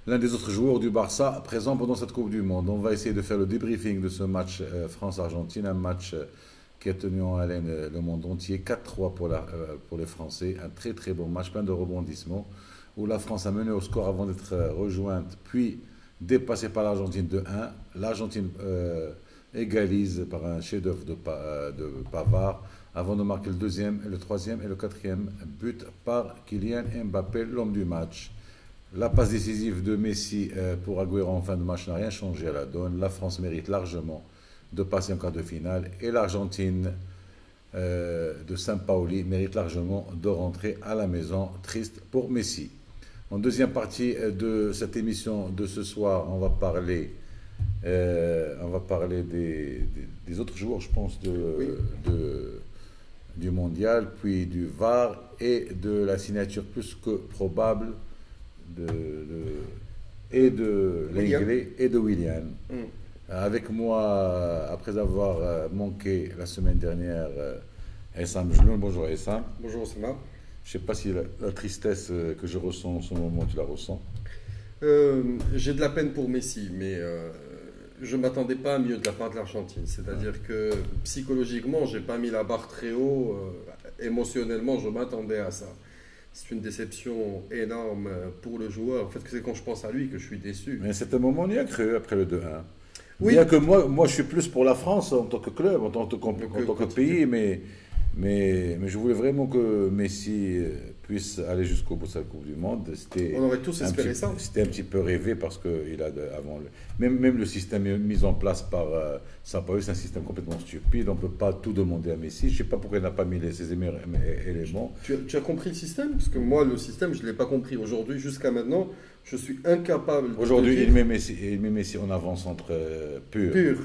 L'un des autres joueurs du Barça présent pendant cette Coupe du Monde. On va essayer de faire le débriefing de ce match France-Argentine, un match qui a tenu en haleine le monde entier, 4-3 pour les Français, un très très bon match, plein de rebondissements, où la France a mené au score avant d'être rejointe, puis dépassée par l'Argentine de 1. L'Argentine égalise par un chef-d'œuvre de Pavard, avant de marquer le deuxième, le troisième et le quatrième but par Kylian Mbappé, l'homme du match. La passe décisive de Messi pour Agüero en fin de match n'a rien changé à la donne. La France mérite largement de passer en quart de finale et l'Argentine de Sampaoli mérite largement de rentrer à la maison. Triste pour Messi. En deuxième partie de cette émission de ce soir, on va parler des autres joueurs, je pense, du mondial, puis du VAR et de la signature plus que probable de Lenglet et de Willian. Avec moi, après avoir manqué la semaine dernière, Essam Jloun. Bonjour Essam. Bonjour Osama. Je ne sais pas si la tristesse que je ressens en ce moment, tu la ressens. J'ai de la peine pour Messi, mais je ne m'attendais pas à mieux de la part de l'Argentine. C'est-à-dire que psychologiquement, je n'ai pas mis la barre très haut. Émotionnellement, je m'attendais à ça. C'est une déception énorme pour le joueur. En fait, c'est quand je pense à lui que je suis déçu. Mais à cet moment, on y a cru après le 2-1. Oui. Bien que moi, je suis plus pour la France en tant que club, en tant que pays, mais je voulais vraiment que Messi puisse aller jusqu'au bout de sa Coupe du Monde. On aurait tous espéré ça. C'était un petit peu rêvé parce que même le système mis en place par Sampaoli, c'est un système complètement stupide. On ne peut pas tout demander à Messi. Je ne sais pas pourquoi il n'a pas mis ses éléments. Tu as compris le système? Parce que moi, le système, je ne l'ai pas compris. Aujourd'hui, jusqu'à maintenant, je suis incapable de Aujourd'hui, dire... il met Messi en avant-centre pur.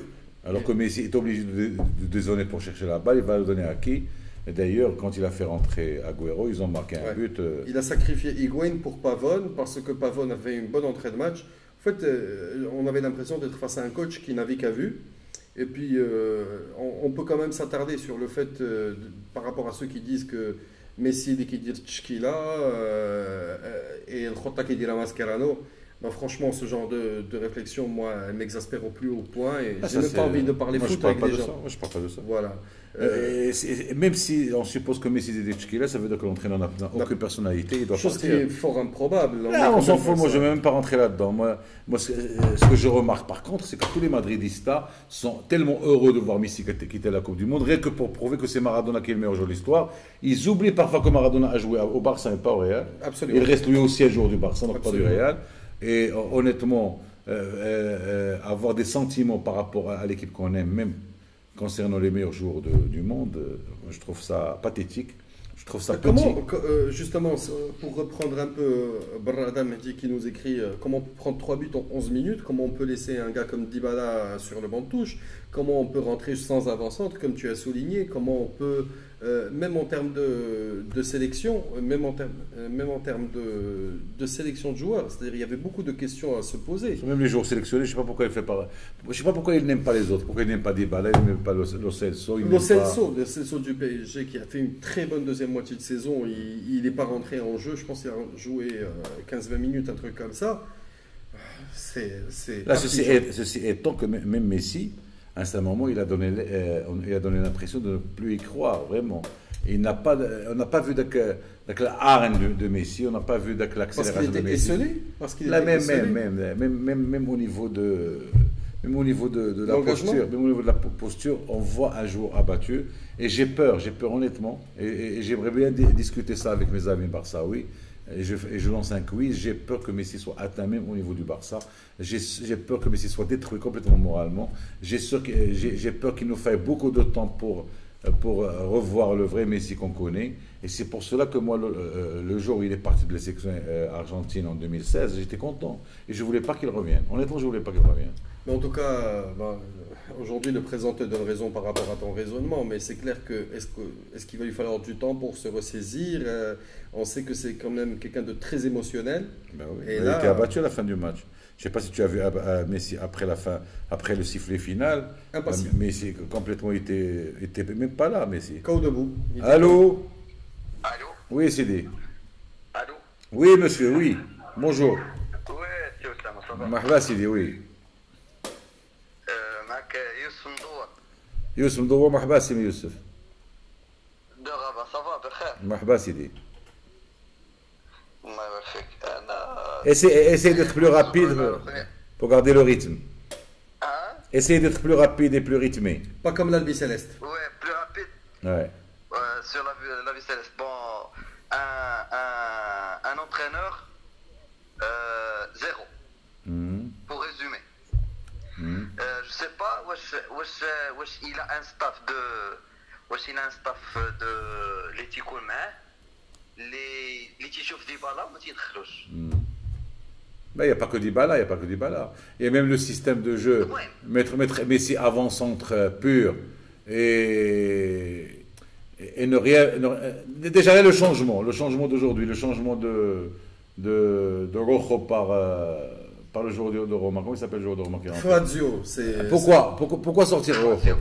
Alors que Messi est obligé de dézonner pour chercher la balle, il va le donner à qui? Et d'ailleurs, quand il a fait rentrer Agüero, ils ont marqué un but. Il a sacrifié Higuaín pour Pavone parce que Pavone avait une bonne entrée de match. En fait, on avait l'impression d'être face à un coach qui n'avait qu'à vue. Et puis, on peut quand même s'attarder sur le fait, par rapport à ceux qui disent que Messi dit qu'il dit Tchkila et Rota qui dit la Mascherano. Ben, franchement, ce genre de réflexion, moi, elle m'exaspère au plus haut point et j'ai même pas envie de parler foot avec les gens. Moi, je parle pas de ça. Voilà. Même si on suppose que Messi est Tchkila, ça veut dire que l'entraîneur n'a aucune personnalité, il doit chose partir. Qui est fort improbable. On s'en fout, moi je ne vais même pas rentrer là-dedans. Moi ce que je remarque par contre, c'est que tous les Madridistas sont tellement heureux de voir Messi quitter la Coupe du Monde, rien que pour prouver que c'est Maradona qui est le meilleur joueur de l'histoire. Ils oublient parfois que Maradona a joué au Barça et pas au Real. Absolument. Il reste lui aussi un joueur du Barça, donc pas du Real. Et honnêtement, avoir des sentiments par rapport à l'équipe qu'on aime, même concernant les meilleurs joueurs du monde, je trouve ça pathétique. Je trouve ça petit. Justement, pour reprendre un peu Brada Mehdi qui nous écrit comment on peut prendre 3 buts en 11 minutes, comment on peut laisser un gars comme Dybala sur le banc de touche, comment on peut rentrer sans avant-centre, comme tu as souligné, comment on peut, même en termes de sélection, même en termes de sélection de joueurs, c'est-à-dire il y avait beaucoup de questions à se poser. Même les joueurs sélectionnés, je ne sais pas pourquoi il fait pas. Je sais pas pourquoi il n'aime pas les autres, pourquoi il n'aime pas Dybala, il n'aime pas Lo Celso. Lo Celso du PSG qui a fait une très bonne deuxième moitié de saison, il n'est pas rentré en jeu, je pense qu'il a joué 15-20 minutes, un truc comme ça. Ceci étant que même Messi, à un certain moment, il a donné l'impression de ne plus y croire, vraiment. On n'a pas vu la hargne de Messi, on n'a pas vu l'accélération de Messi. Parce qu'il était esselé. Même au niveau de la posture, même au niveau de la posture, on voit un joueur abattu. Et j'ai peur honnêtement. Et j'aimerais bien discuter ça avec mes amis barçaouis. Et je lance un quiz. J'ai peur que Messi soit atteint même au niveau du Barça. J'ai peur que Messi soit détruit complètement moralement. J'ai peur qu'il nous faille beaucoup de temps pour revoir le vrai Messi qu'on connaît. Et c'est pour cela que moi, le jour où il est parti de la sélection argentine en 2016, j'étais content. Et je ne voulais pas qu'il revienne. Honnêtement, je ne voulais pas qu'il revienne. Mais en tout cas, aujourd'hui, le présent te donne raison par rapport à ton raisonnement, mais c'est clair que est-ce qu'il va lui falloir du temps pour se ressaisir? On sait que c'est quand même quelqu'un de très émotionnel. Ben oui. Il a été abattu à la fin du match. Je ne sais pas si tu as vu Messi après le sifflet final. Impossible. Messi complètement était même pas là, Messi. Cao debout. Allô? Allô? Oui, Sidi. Allô? Oui, monsieur, oui. Bonjour. Ouais, c'est Oussama, ça va. مرحبا سيدي وي. معك يوسف مدور. يوسف مدور مرحبا سيدي يوسف. de Rabat, ça va بخير. مرحبا سيدي. الله يبارك فيك. أنا Essaye d'être plus rapide pour garder le rythme. Hein? Essaye d'être plus rapide et plus rythmé. Pas comme l'Albi Céleste. Ouais, plus rapide Ouais. sur la vie céleste. Bon, un entraîneur, zéro, Mhm. pour résumer. Mhm. Je sais pas, wesh, il a un staff de. Wesh, il a un staff de l'ético main. Les tichouf d'Ibala, ما تيدخلوش. Ben, il n'y a pas que Dybala, il n'y a pas que Dybala. Il y a même le système de jeu. Ouais. Mettre Messi avant-centre pur et ne rien. Déjà là, le changement d'aujourd'hui, le changement de Rojo par le joueur de Roma. Comment il s'appelle le joueur de Roma qui est rentré? Fazio, c'est. Pourquoi sortir Rojo?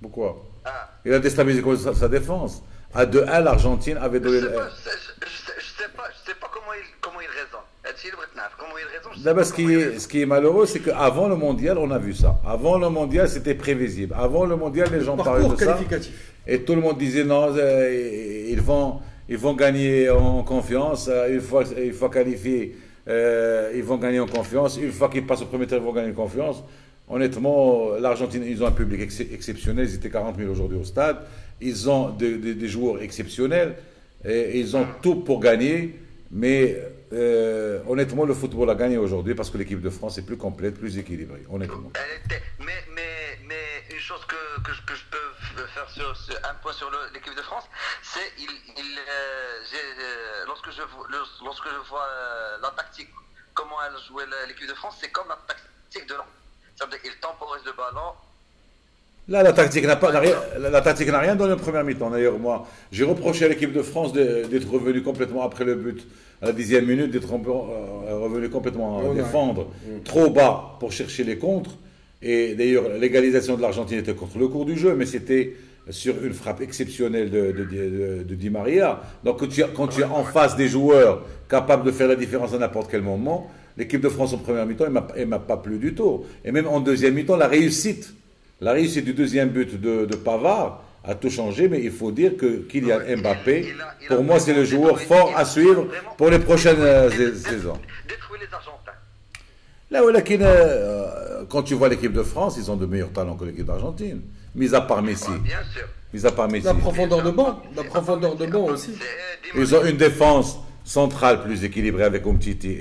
Pourquoi Ah. Il a déstabilisé sa défense. À 2-1, l'Argentine avait donné. Je sais pas comment il raisonne. Comment il raisonne, je sais D'abord, pas comment il raisonne. ce qui est malheureux, c'est qu'avant le mondial, on a vu ça. Avant le mondial, c'était prévisible. Avant le mondial, les gens parlaient Parcours de ça. qualificatif. Et tout le monde disait non, ils vont gagner en confiance. Une fois qualifiés, ils vont gagner en confiance. Une fois qu'ils passent au premier tour, ils vont gagner en confiance. Honnêtement, l'Argentine, ils ont un public exceptionnel. Ils étaient 40 000 aujourd'hui au stade. Ils ont des joueurs exceptionnels. Et ils ont tout pour gagner. Mais honnêtement, le football a gagné aujourd'hui parce que l'équipe de France est plus complète, plus équilibrée. Honnêtement. Mais une chose que je peux faire sur un point sur l'équipe de France, c'est lorsque je vois la tactique, comment elle jouait l'équipe de France, c'est comme la tactique de l'an. C'est-à-dire qu'il temporise le ballon. Là, la tactique n'a rien donné en première mi-temps. D'ailleurs, moi, j'ai reproché à l'équipe de France d'être revenu complètement après le but, à la 10e minute, d'être revenu complètement défendre trop bas pour chercher les contres. Et d'ailleurs, l'égalisation de l'Argentine était contre le cours du jeu, mais c'était sur une frappe exceptionnelle de Di Maria. Donc, quand tu es en face des joueurs capables de faire la différence à n'importe quel moment, l'équipe de France en première mi-temps, elle m'a pas plu du tout. Et même en deuxième mi-temps, la réussite du deuxième but de Pavard a tout changé, mais il faut dire que Kylian Mbappé, pour moi, c'est le joueur fort à suivre pour les prochaines saisons. Détruire les Argentins. Là, quand tu vois l'équipe de France, ils ont de meilleurs talents que l'équipe d'Argentine, mis à part Messi. Bien sûr. Mis à part Messi. La profondeur de banc aussi. Ils ont une défense centrale plus équilibrée avec Umtiti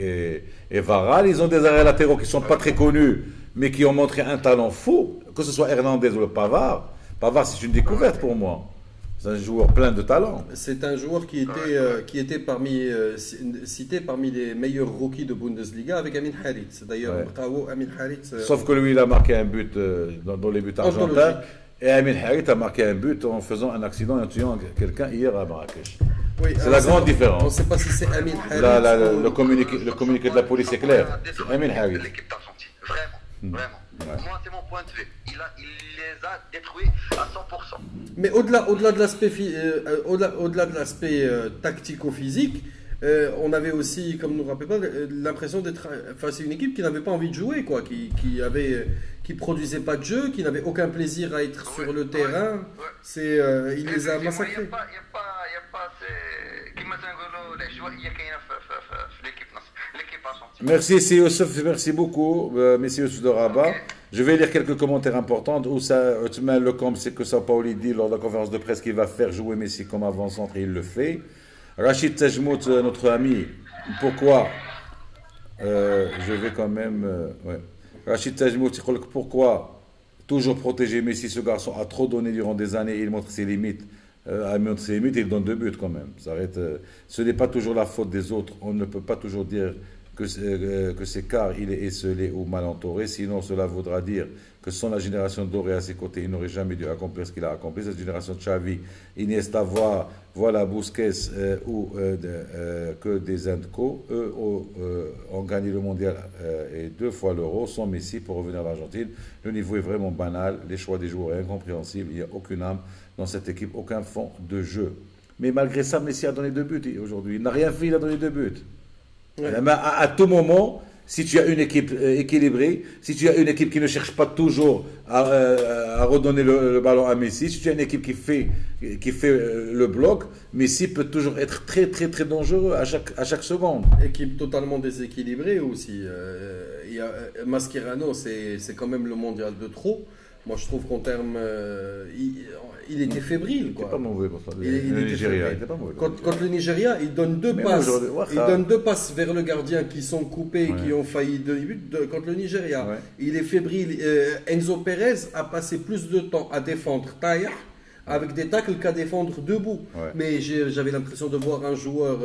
et Varane. Ils ont des arrêts latéraux qui ne sont pas très connus, mais qui ont montré un talent fou, que ce soit Hernandez ou le Pavard. Pavard, c'est une découverte pour moi. C'est un joueur plein de talent. C'est un joueur qui était cité parmi les meilleurs rookies de Bundesliga avec Amin Harit. D'ailleurs, bravo Amin Harit. Sauf que lui, il a marqué un but dans les buts argentins. Anthologique. Et Amin Harit a marqué un but en faisant un accident et en tuant quelqu'un hier à Marrakech. Oui, C'est alors, la grande On différence. ne sait pas si c'est Amin Harit. Le communiqué de la police est clair. C'est Amin Harit. L'équipe d'Argentine, vraiment. Ouais. Moi, c'est mon point de vue. Il les a détruits à 100%. Mais au-delà de l'aspect tactico-physique, on avait aussi, comme nous rappelez pas, l'impression d'être face à une équipe qui n'avait pas envie de jouer, quoi, qui produisait pas de jeu, qui n'avait aucun plaisir à être sur le terrain. Il les a massacrés. Il n'y a pas كما تنقولوا العشوائيه كاينه في l'équipe argentine. Merci, c'est Youssef, merci beaucoup, Monsieur Youssef de Rabat. Je vais lire quelques commentaires importants. Où ça, Othman Lecombe, c'est que Sao Paulo dit lors de la conférence de presse qu'il va faire jouer Messi comme avant-centre et il le fait. Rachid Tajmout, notre ami, pourquoi je vais quand même. Ouais. Rachid Tajmout, pourquoi toujours protéger Messi, ce garçon a trop donné durant des années, il montre ses limites. Il donne 2 buts quand même. Ce n'est pas toujours la faute des autres. On ne peut pas toujours dire que c'est car il est esselé ou mal entouré. Sinon, cela voudra dire que sans la génération dorée à ses côtés, il n'aurait jamais dû accomplir ce qu'il a accompli. Cette génération de Xavi, Iniesta, voilà Busquets que des Indco. Eux ont gagné le mondial et 2 fois l'Euro sans Messi pour revenir à l'Argentine. Le niveau est vraiment banal. Les choix des joueurs est incompréhensible. Il n'y a aucune âme dans cette équipe, aucun fond de jeu. Mais malgré ça, Messi a donné 2 buts aujourd'hui. Il n'a rien fait, il a donné 2 buts. Ouais. À tout moment, si tu as une équipe équilibrée, si tu as une équipe qui ne cherche pas toujours à redonner le ballon à Messi, si tu as une équipe qui fait le bloc, Messi peut toujours être très très très dangereux à chaque seconde. Équipe totalement déséquilibrée aussi. Mascherano, c'est quand même le mondial de trop. Moi, je trouve qu'en termes. Il était fébrile. Il Quoi. n'était pas mauvais pour ça. Il Le était Nigeria, fébrile. il était pas mauvais. Contre le Nigeria, il donne deux Mais passes. aujourd'hui, ouais, Il ça- donne deux passes vers le gardien qui sont coupés, Ouais. qui ont failli de but contre le Nigeria. Ouais. Il est fébrile. Enzo Perez a passé plus de temps à défendre Taïr avec des tacles qu'à défendre debout. Ouais. Mais j'avais l'impression de voir un joueur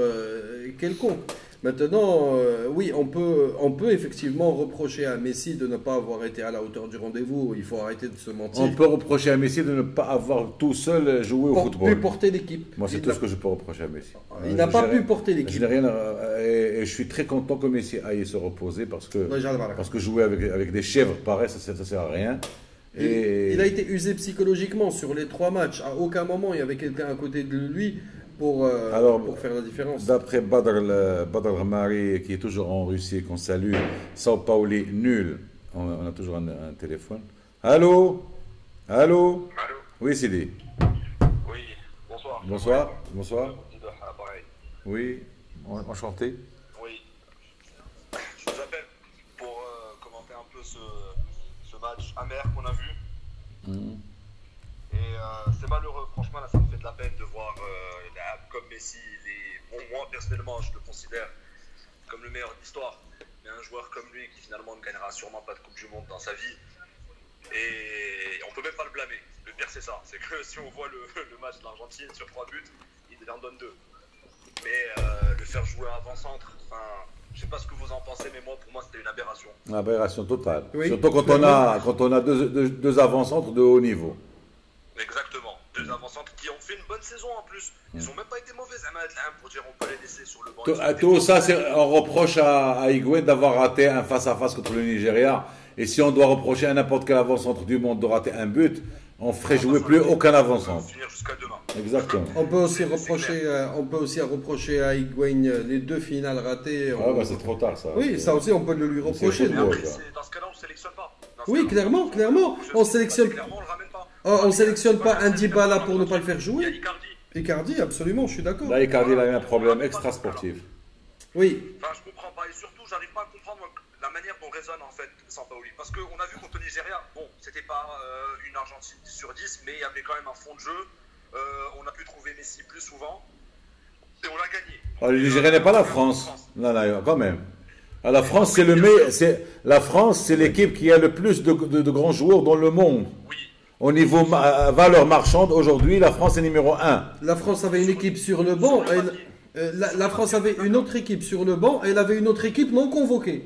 quelconque. Maintenant, oui, on peut effectivement reprocher à Messi de ne pas avoir été à la hauteur du rendez-vous. Il faut arrêter de se mentir. On peut reprocher à Messi de ne pas avoir tout seul joué au Pu football. porter l'équipe. Moi, c'est Il tout n'a- ce que je peux reprocher à Messi. Il n'a pas J'ai- pu porter Je l'équipe. n'ai rien et je suis très content que Messi aille se reposer parce que jouer avec des chèvres pareil, ça sert à rien. Il a été usé psychologiquement sur les 3 matchs. À aucun moment il y avait quelqu'un à côté de lui pour faire la différence. D'après Badr Mari, qui est toujours en Russie, qu'on salue, Sao Pauli, nul. On a toujours un téléphone. Allô? Allô? Allô? Oui, Sidi. Oui, bonsoir. Bonsoir. Bonsoir. Pareil. Oui, enchanté. Oui. Je vous appelle pour commenter un peu ce match amer qu'on a vu. Et c'est malheureux, franchement, là, ça me fait de la peine de voir comme Messi, bon, moi personnellement, je le considère comme le meilleur de l'histoire. Mais un joueur comme lui qui finalement ne gagnera sûrement pas de Coupe du Monde dans sa vie. Et on peut même pas le blâmer. Le pire, c'est ça. C'est que si on voit le match de l'Argentine sur 3 buts, il en donne 2. Mais le faire jouer avant-centre, enfin, je sais pas ce que vous en pensez, mais moi, pour moi, c'était une aberration. Une aberration totale. Oui, Surtout quand on a deux avant-centres de haut niveau. Exactement. 2 avant-centres qui ont fait une bonne saison en plus. Ils ont même pas été mauvais pour dire on peut les laisser sur le banc. Tout ça, on reproche à Higuaín d'avoir raté un face-à-face contre le Nigeria. Et si on doit reprocher à n'importe quel avant-centre du monde de rater un but, on ferait jouer plus aucun avant-centre. Finir jusqu'à demain. Exactement. On peut aussi reprocher à Higuaín les 2 finales ratées. Ah bah c'est trop tard ça. Oui, ça aussi on peut le lui reprocher. C'est Mais football. après, Ouais. dans ce cas-là, on ne sélectionne pas. Dans ce Oui, cas-là, clairement. On sélectionne. Clairement, on le ramène pas. On sélectionne pas un Dybala pour ne pas le faire Il y a jouer. Icardi. Icardi, absolument, je suis d'accord. Là, Icardi il a eu un problème extra-sportif. Oui, Enfin, je comprends pas. Et surtout, j'arrive pas à comprendre la manière dont résonne en fait Sampaoli. Parce qu'on a vu contre le Nigeria, bon, c'était pas une Argentine 10 sur 10, mais il y avait quand même un fond de jeu. On a pu trouver Messi plus souvent. Et on l'a gagné. Oh, le Nigeria n'est pas la France. Non, non, quand même. Ah, la France, la France, c'est l'équipe qui a le plus de grands joueurs dans le monde. Oui. Au niveau valeur marchande, aujourd'hui, la France est numéro 1. la France avait une équipe sur le banc. La France avait une autre équipe sur le banc et elle avait une autre équipe non convoquée.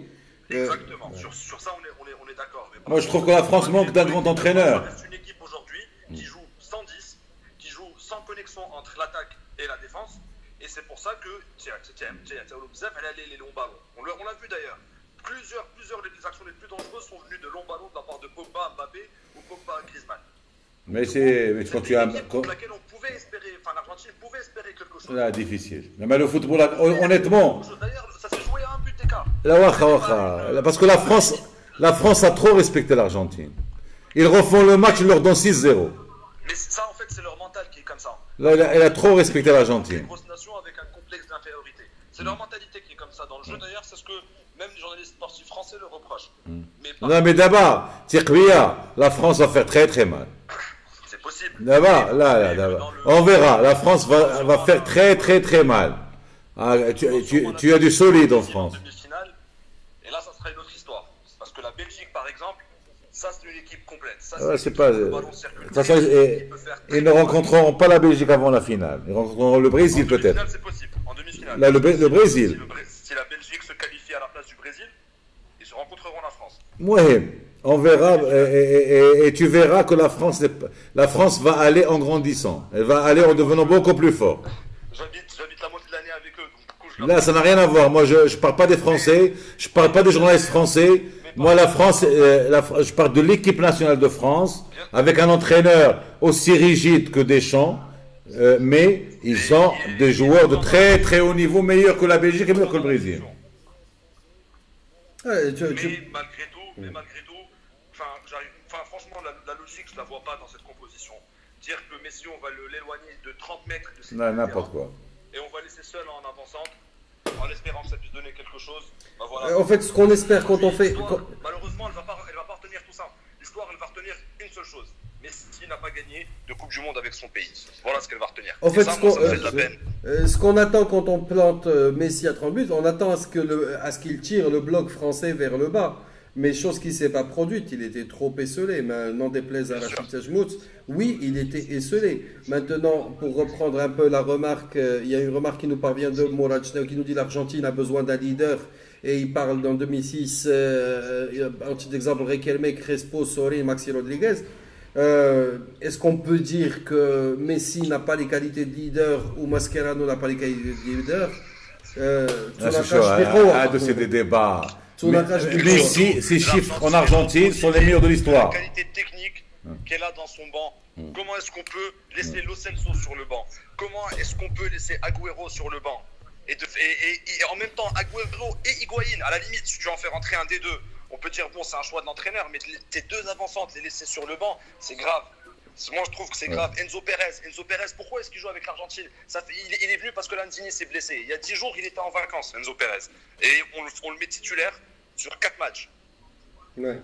Exactement. Sur ça, on est d'accord. Mais Moi, je trouve que la France manque d'un grand entraîneur. Ça reste une équipe aujourd'hui qui joue sans 10, qui joue sans connexion entre l'attaque et la défense. Et c'est pour ça que elle allait les longs ballons. On l'a vu d'ailleurs. Plusieurs des actions les plus dangereuses sont venues de longs ballons de la part de Pogba, Mbappé ou Pogba, Griezmann. Mais quand tu C'était as. une équipe contre laquelle on pouvait espérer, enfin l'Argentine pouvait espérer quelque chose. Là, difficile. Mais le football, honnêtement, D'ailleurs, ça s'est joué à un but d'écart. parce que la France a trop respecté l'Argentine. Ils refont le match, ils leur donnent 6-0. Mais ça, en fait, c'est leur mental qui est comme ça. Là, elle a trop respecté C'est l'Argentine. une grosse nation avec un complexe d'infériorité. C'est leur mentalité qui est comme ça dans le jeu. D'ailleurs, c'est ce que même les journalistes sportifs français le reprochent. Mais Non, mais d'abord, la France va faire très très mal. c'est possible. D'abord, là. On verra. La France va faire très très très mal. Ah, tu as du solide en France. Demi-finale, et là, ça sera une autre histoire. Parce que la Belgique, par exemple, ça, c'est une équipe complète. Ça, Ouais, c'est une pas. équipe où le De ballon circule toute façon, très vite, qui peut faire très ils ne rencontreront pas la Belgique avant la finale. Ils rencontreront le Brésil En peut-être. demi-finale, c'est possible. En demi-finale. Là, le Brésil. Si la Belgique se qualifie à la place du Brésil, ils se rencontreront la France. Oui, on verra et tu verras que la France va aller en grandissant. Elle va aller en devenant beaucoup plus fort. J'habite la moitié de l'année avec eux, donc du coup, je leur Là, ça n'a rien à voir. Moi, je ne parle pas des Français, je ne parle pas des journalistes français. Moi, la France, je parle de l'équipe nationale de France, avec un entraîneur aussi rigide que Deschamps, mais ils sont des joueurs de très très haut niveau, meilleurs que la Belgique et meilleurs que le Brésil. Mais malgré tout, franchement, la logique, je la vois pas dans cette composition. Dire que Messi, on va l'éloigner de 30 mètres de ses N'importe quoi. Et on va laisser seul en avançante, en espérant que ça puisse donner quelque chose. Bah voilà. En fait, ce qu'on espère quand on fait... Malheureusement, elle va pas retenir tout ça. L'histoire, elle va retenir une seule chose. Messi n'a pas gagné de Coupe du Monde avec son pays. Voilà ce qu'elle va retenir. En fait, ça me fait de la peine. Ce qu'on attend quand on plante Messi à 30 buts, on attend à ce qu'il tire le bloc français vers le bas. Mais chose qui ne s'est pas produite, il était trop esselé. Mais n'en déplaise à Rachid Tajmout, oui, il était esselé. Maintenant, pour reprendre un peu la remarque, il y a une remarque qui nous parvient de Mourad qui nous dit l'Argentine a besoin d'un leader. Et il parle dans 2006, un petit exemple, Riquelme, Crespo, Sorin, Maxi Rodriguez. Est-ce qu'on peut dire que Messi n'a pas les qualités de leader ou Mascherano n'a pas les qualités de leader? C'est chaud, c'est des débats. Messi, ses chiffres en Argentine sont les meilleurs de l'histoire. La qualité technique qu'elle a dans son banc. Comment est-ce qu'on peut laisser Lo Celso sur le banc? Comment est-ce qu'on peut laisser Agüero sur le banc? Et en même temps, Agüero et Higuaín, à la limite, si tu en fais rentrer un des deux, on peut dire, bon, c'est un choix de l'entraîneur, mais tes deux avancantes, les laisser sur le banc, c'est grave. Moi, je trouve que c'est grave. Enzo Pérez, pourquoi est-ce qu'il joue avec l'Argentine? Il est venu parce que Lanzini s'est blessé. Il y a 10 jours, il était en vacances, Enzo Pérez. Et on le met titulaire sur 4 matchs. Ouais.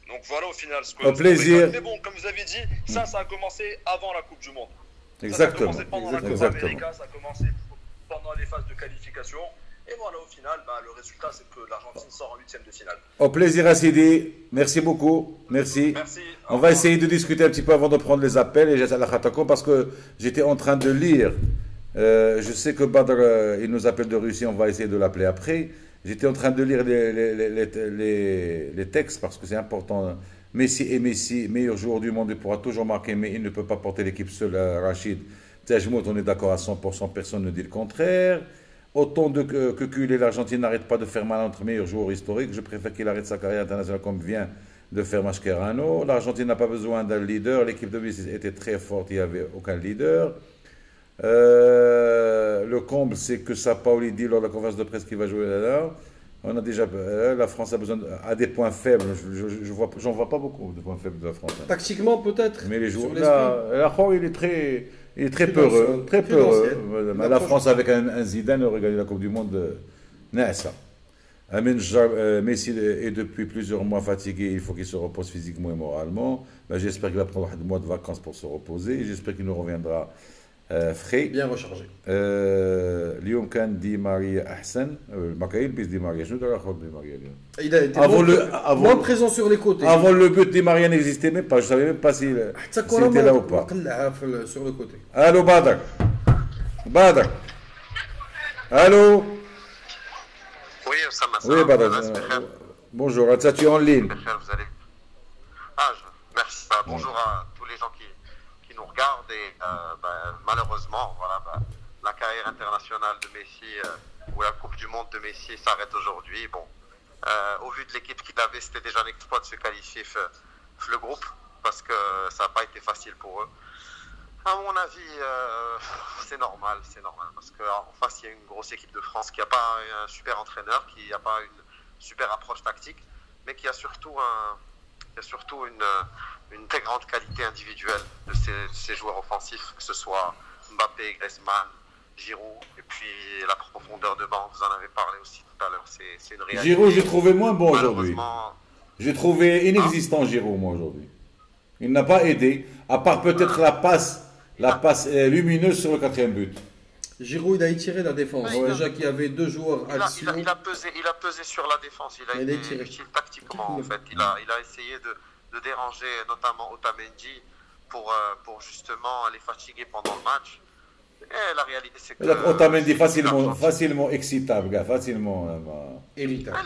Donc voilà au final ce que... Au plaisir. Mais bon, comme vous avez dit, ça a commencé avant la Coupe du Monde. Exactement. Ça a commencé pendant la Coupe América, ça a commencé pendant les phases de qualification. Et voilà, au final, le résultat, c'est que l'Argentine sort en 8e de finale. Au plaisir, Assidi. Merci beaucoup. Merci. On va essayer de discuter un petit peu avant de prendre les appels. Et j'attends la Khatako parce que j'étais en train de lire. Je sais que Badr, il nous appelle de Russie. On va essayer de l'appeler après. J'étais en train de lire les textes parce que c'est important. Messi est Messi, meilleur joueur du monde. Il pourra toujours marquer, mais il ne peut pas porter l'équipe seul. Rachid Tajmout, on est d'accord à 100%. Personne ne dit le contraire. Autant que culé, l'Argentine n'arrête pas de faire mal à notre meilleur joueur historique. Je préfère qu'il arrête sa carrière internationale comme vient de faire Mascherano. L'Argentine n'a pas besoin d'un leader. L'équipe de Messi était très forte, il n'y avait aucun leader. Le comble, c'est que Sampaoli dit lors de la conférence de presse qu'il va jouer là. On a déjà, la France a des points faibles. J'en vois pas beaucoup de points faibles de la France. Tactiquement, peut-être. Mais les joueurs, il est très peureux. Très peureux. La France, avec un Zidane, aurait gagné la Coupe du Monde. Nessa. Messi est depuis plusieurs mois fatigué. Il faut qu'il se repose physiquement et moralement. J'espère qu'il va prendre un mois de vacances pour se reposer. J'espère qu'il nous reviendra frais. Bien rechargé. اليوم كان دي ماريا احسن ما كاين بيس دي ماريا شنو دار اخر دي ماريا اليوم Il a été moins présent sur les côtés. Avant le but, Di Maria n'existait même pas. Je ne savais même pas s'il était là ou pas. Sur le côté. Allô, Badr. Badr. Allô. Oui, Oussama. Oui, Badr. Bonjour. Tu es en ligne. Merci. Bonjour à tous les gens qui nous regardent. Et malheureusement, voilà, la carrière internationale de Messi ou la Coupe du Monde de Messi s'arrête aujourd'hui. Bon. Au vu de l'équipe qu'il avait, c'était déjà un exploit de se qualifier le groupe parce que ça n'a pas été facile pour eux. À mon avis, c'est normal parce qu'en face, il y a une grosse équipe de France qui n'a pas un super entraîneur, qui n'a pas une super approche tactique, mais qui a surtout une très grande qualité individuelle de ces joueurs offensifs, que ce soit Mbappé, Griezmann, Giroud, et puis la profondeur de banc, vous en avez parlé aussi tout à l'heure, c'est une réalité. Giroud, j'ai trouvé moins bon aujourd'hui. J'ai trouvé inexistant Giroud, moi, aujourd'hui. Il n'a pas aidé, à part peut-être la passe lumineuse sur le 4e but. Giroud, il a étiré la défense. Déjà qu'il y avait deux joueurs axiaux. Il a pesé sur la défense, il a été utile tactiquement, en fait. Il a essayé de déranger notamment Otamendi pour justement les fatiguer pendant le match. Et la réalité, c'est que... Otamendi facilement excitable, facilement... Évitable.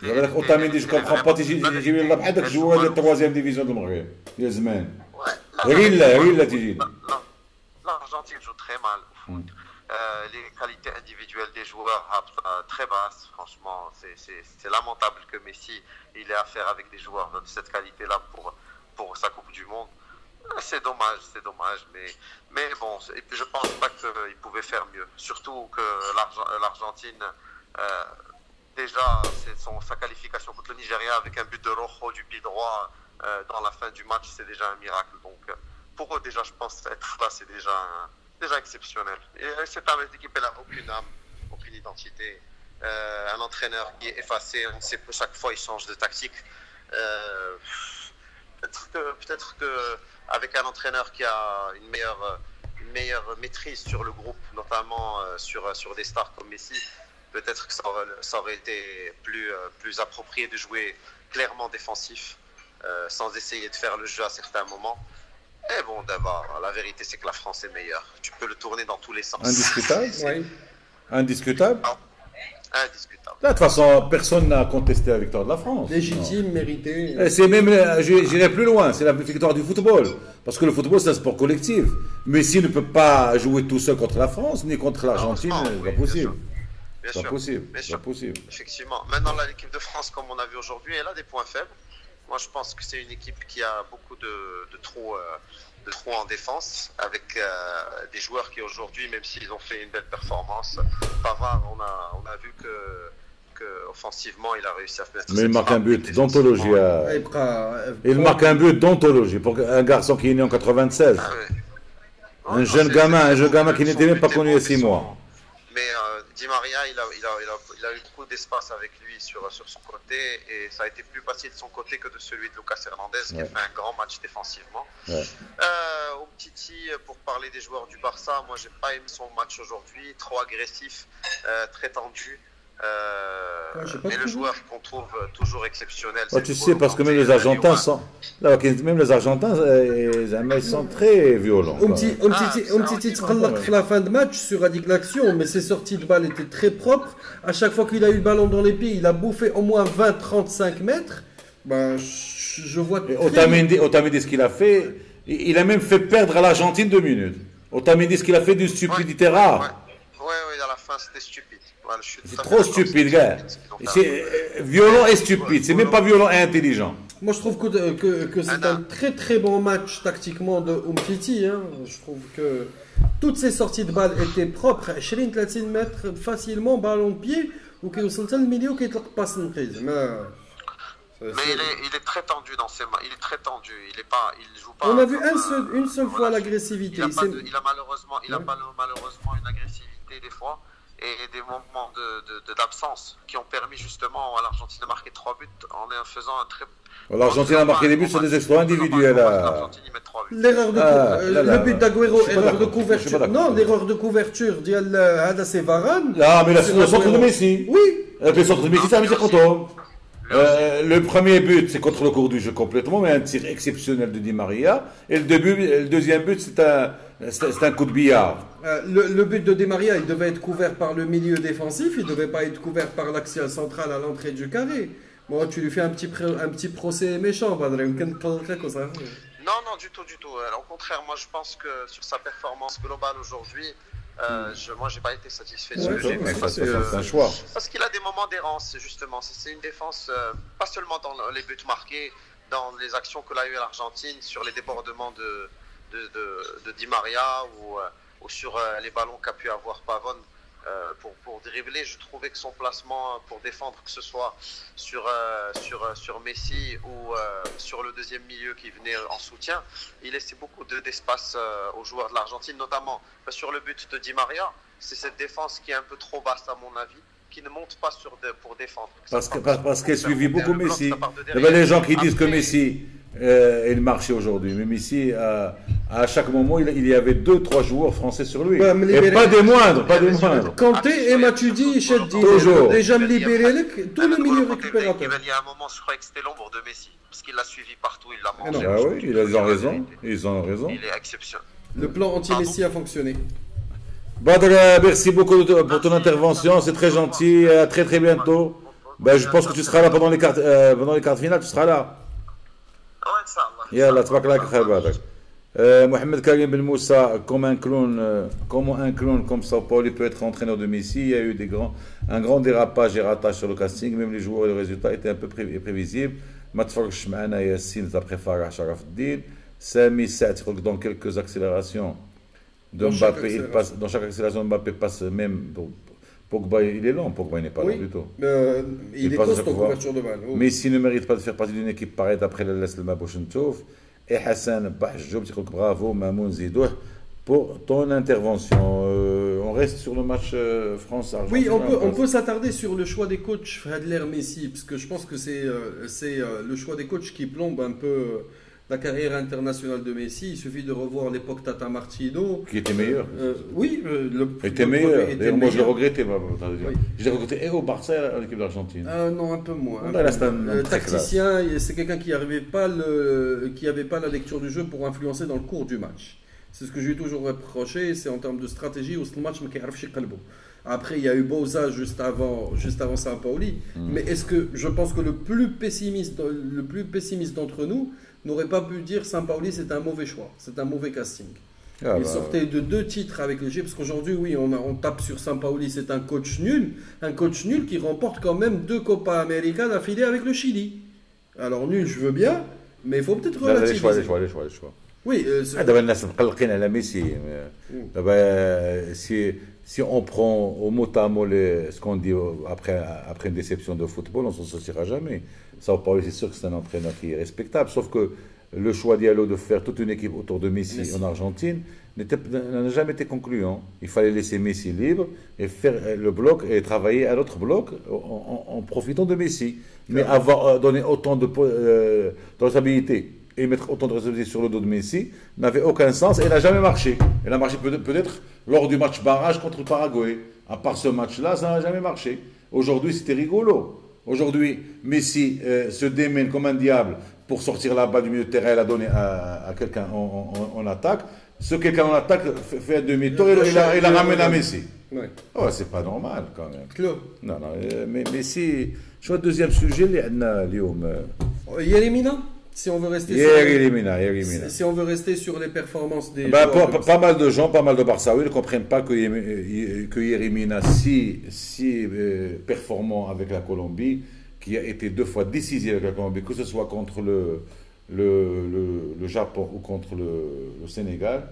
Elle était... Otamendi, je ne comprends pas, j'ai vu là بحدك joueur de 3e division de Maghreb. Il y a زمان. L'Argentine joue très mal au foot. Les qualités individuelles des joueurs très basses. Franchement, c'est lamentable que Messi il ait affaire avec des joueurs de cette qualité-là pour sa Coupe du Monde. C'est dommage, mais bon, je pense pas qu'il pouvait faire mieux. Surtout que l'Argentine déjà, c'est sa qualification contre le Nigeria avec un but de Rojo du pied droit dans la fin du match, c'est déjà un miracle. Donc, pour eux, déjà, je pense être là, c'est déjà exceptionnel. Et cette équipe, elle n'a aucune âme, aucune identité. Un entraîneur qui est effacé, on sait que chaque fois, il change de tactique. Peut-être que avec un entraîneur qui a une meilleure maîtrise sur le groupe, notamment sur des stars comme Messi, peut-être que ça aurait été plus approprié de jouer clairement défensif, sans essayer de faire le jeu à certains moments. Et bon, d'abord, la vérité, c'est que la France est meilleure. Tu peux le tourner dans tous les sens. Indiscutable. Oui. Indiscutable. Non. Indiscutable. Là, de toute façon, personne n'a contesté la victoire de la France. Légitime, mérité. Et c'est même, j'irai plus loin, c'est la victoire du football. Parce que le football, c'est un sport collectif. Messi ne peut pas jouer tout seul contre la France, ni contre l'Argentine. C'est pas possible. C'est pas possible. C'est pas possible. Effectivement. Maintenant, l'équipe de France, comme on a vu aujourd'hui, elle a des points faibles. Moi, je pense que c'est une équipe qui a beaucoup de trous en défense, avec des joueurs qui aujourd'hui, même s'ils ont fait une belle performance, Pavard, on a vu que offensivement, il a réussi à mettre. Mais il marque un but d'anthologie. Il marque un but d'anthologie pour un garçon qui est né en 96. Ah, oui. Un jeune gamin qui n'était même pas connu il y a 6 mois. Mais Di Maria, il a eu beaucoup d'espace avec lui sur son côté, et ça a été plus facile de son côté que de celui de Lucas Hernandez, qui a fait un grand match défensivement. Au Titi, pour parler des joueurs du Barça, moi j'ai pas aimé son match aujourd'hui, trop agressif, très tendu. Mais le joueur qu'on trouve toujours exceptionnel. Tu sais, parce que même les Argentins sont. Là, même les Argentins, ils sont très violents. Umtiti تقلق la fin de match sur l'action, mais ses sorties de balle étaient très propres. À chaque fois qu'il a eu le ballon dans les pieds, il a bouffé au moins 20-35 mètres. Ben, je vois. Otamendi, ce qu'il a fait, il a même fait perdre à l'Argentine 2 minutes. Otamendi, ce qu'il a fait d'une stupidité rare. Oui, à la fin, c'était stupide. C'est trop stupide, gars. C'est violent et stupide. C'est même pas violent et intelligent. Moi, je trouve que c'est un très très bon match tactiquement de Umtiti. Hein. Je trouve que toutes ses sorties de balles étaient propres. 20-30 mètres facilement, ballon de pied. Ou qu'il y a le milieu qui passe une prise. Mais il est très tendu dans ses mains. Il est très tendu. Il joue pas. On a vu une seule fois l'agressivité. Il a malheureusement une agressivité des fois, et des moments d'absence qui ont permis justement à l'Argentine de marquer 3 buts en faisant un très. L'Argentine a marqué des buts sur des exploits individuels. L'erreur le but d'Aguero, erreur de couverture. Non, l'erreur de couverture, c'est Varane. Ah, mais le centre de Messi. Oui. Le centre de Messi, ça veut dire content. Le premier but, c'est contre le cours du jeu complètement, mais un tir exceptionnel de Di Maria. Et le deuxième but, c'est un coup de billard. Le but de Di Maria, il devait être couvert par le milieu défensif, il ne devait pas être couvert par l'axial central à l'entrée du carré. Bon, tu lui fais un petit procès méchant, Badr. Non, du tout. Au contraire, moi je pense que sur sa performance globale aujourd'hui, moi j'ai pas été satisfait de ce que j'ai vu. C'est un choix. Parce qu'il a des moments d'errance, justement. C'est une défense, pas seulement dans les buts marqués, dans les actions que l'a eu l'Argentine, sur les débordements de Di Maria ou sur les ballons qu'a pu avoir Pavone. Pour dribbler, je trouvais que son placement pour défendre, que ce soit sur Messi ou sur le deuxième milieu qui venait en soutien, il laissait beaucoup d'espace aux joueurs de l'Argentine, notamment sur le but de Di Maria. C'est cette défense qui est un peu trop basse à mon avis, qui ne monte pas pour défendre. Parce qu'elle suivit beaucoup Messi. Il y avait les gens qui disent que Messi il marchait aujourd'hui. Mais Messi, à chaque moment, il y avait 2-3 joueurs français sur lui. Et pas des moindres. Kanté et Matuidi, toujours. Déjà me libérer tout le milieu récupérateur. Il y a un moment, je croyais que c'était l'ombre de Messi, parce qu'il l'a suivi partout, il l'a mangé. Ah oui, ils ont raison. Il est exceptionnel. Le plan anti-Messi a fonctionné. Badr, merci beaucoup pour ton intervention, c'est très gentil. À très très bientôt. Je pense que tu seras là pendant les quarts finales, tu seras là. Yallah, tabarak khair Badr. Mohamed Karim Ben Moussa, comment un clone comme Sao Paulo peut être entraîneur de Messi? Il y a eu un grand dérapage et ratage sur le casting, même les joueurs et le résultat étaient un peu prévisibles. ما تفرجش معنا ياسين d'après Farah Sharafuddin. Sami Saad, dans quelques accélérations de Mbappé, dans chaque accélération Mbappé passe même Pogba, il est lent, Pogba il n'est pas lent du tout. Il est passe à costaud chaque en fois. couverture de balle. Oh. Messi ne mérite pas de faire partie d'une équipe pareille d'après la laisse le Mabouche Ntouf. Et Hassan Bahjoub, bravo, Mamoun Zidouh, pour ton intervention. On reste sur le match France-Argentine. Oui, on peut s'attarder sur le choix des coachs Fredler Messi, parce que je pense que c'est le choix des coachs qui plombe un peu la carrière internationale de Messi. Il suffit de revoir l'époque Tata Martino. Qui était meilleur. Oui, était meilleur. D'ailleurs, moi je le meilleur. regrettais. Oui. Je l'ai regretté et au Barça et à l'équipe d'Argentine. Non, un peu moins. On a là, c'est un homme très tacticien, c'est quelqu'un qui n'avait pas la lecture du jeu pour influencer dans le cours du match. C'est ce que je lui ai toujours reproché, c'est en termes de stratégie, où le match me كيعرفش يقلبه. Après, il y a eu Boza juste avant Sampaoli. Mais est-ce que je pense que le plus pessimiste d'entre nous n'aurait pas pu dire Sampaoli c'est un mauvais choix, c'est un mauvais casting. Il sortait de 2 titres avec le G, parce qu'aujourd'hui, oui, on tape sur Sampaoli, c'est un coach nul qui remporte quand même 2 Copa América d'affilée avec le Chili. Alors nul, je veux bien, mais il faut peut-être relativiser. Les choix. Oui, دابا الناس مقلقين على ميسي. دابا si on prend au mot à mot ce qu'on dit après une déception de football, on s'en sortira jamais. Sao Paulo, c'est sûr que c'est un entraîneur qui est respectable, sauf que le choix Diallo de faire toute une équipe autour de Messi en Argentine n'a jamais été concluant. Il fallait laisser Messi libre et faire le bloc et travailler à l'autre bloc en profitant de Messi. Mais avoir donné autant de responsabilités et mettre autant de responsabilités sur le dos de Messi n'avait aucun sens et n'a jamais marché. Elle a marché peut-être lors du match barrage contre le Paraguay. À part ce match-là, ça n'a jamais marché. Aujourd'hui, c'était rigolo. Aujourd'hui, Messi se démène comme un diable pour sortir la balle du milieu de terrain et la donner à quelqu'un en attaque. Ce quelqu'un en attaque fait un demi-tour et la ramène à Messi. Ouais. Oh, c'est pas normal quand même. Claude. Non, mais Messi, je vois le deuxième sujet, Yerimina, si on veut rester si on veut rester sur les performances des joueurs pas mal de gens, pas mal de Barçaouis ne comprennent pas que Yerimina, si performant avec la Colombie, qui a été 2 fois décisif avec la Colombie, que ce soit contre le Japon ou contre le Sénégal,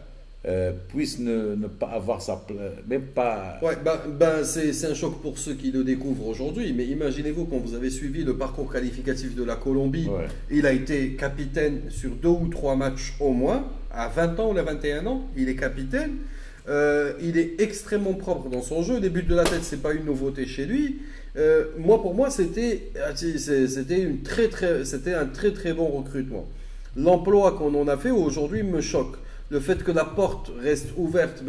puisse ne pas avoir sa place, même pas... Ouais, c'est un choc pour ceux qui le découvrent aujourd'hui, mais imaginez-vous quand vous avez suivi le parcours qualificatif de la Colombie, il a été capitaine sur 2 ou 3 matchs au moins, à 20 ans ou à 21 ans, il est capitaine, il est extrêmement propre dans son jeu, les buts de la tête, c'est pas une nouveauté chez lui. Pour moi, c'était un très très bon recrutement. L'emploi qu'on en a fait aujourd'hui me choque. Le fait que la porte reste ouverte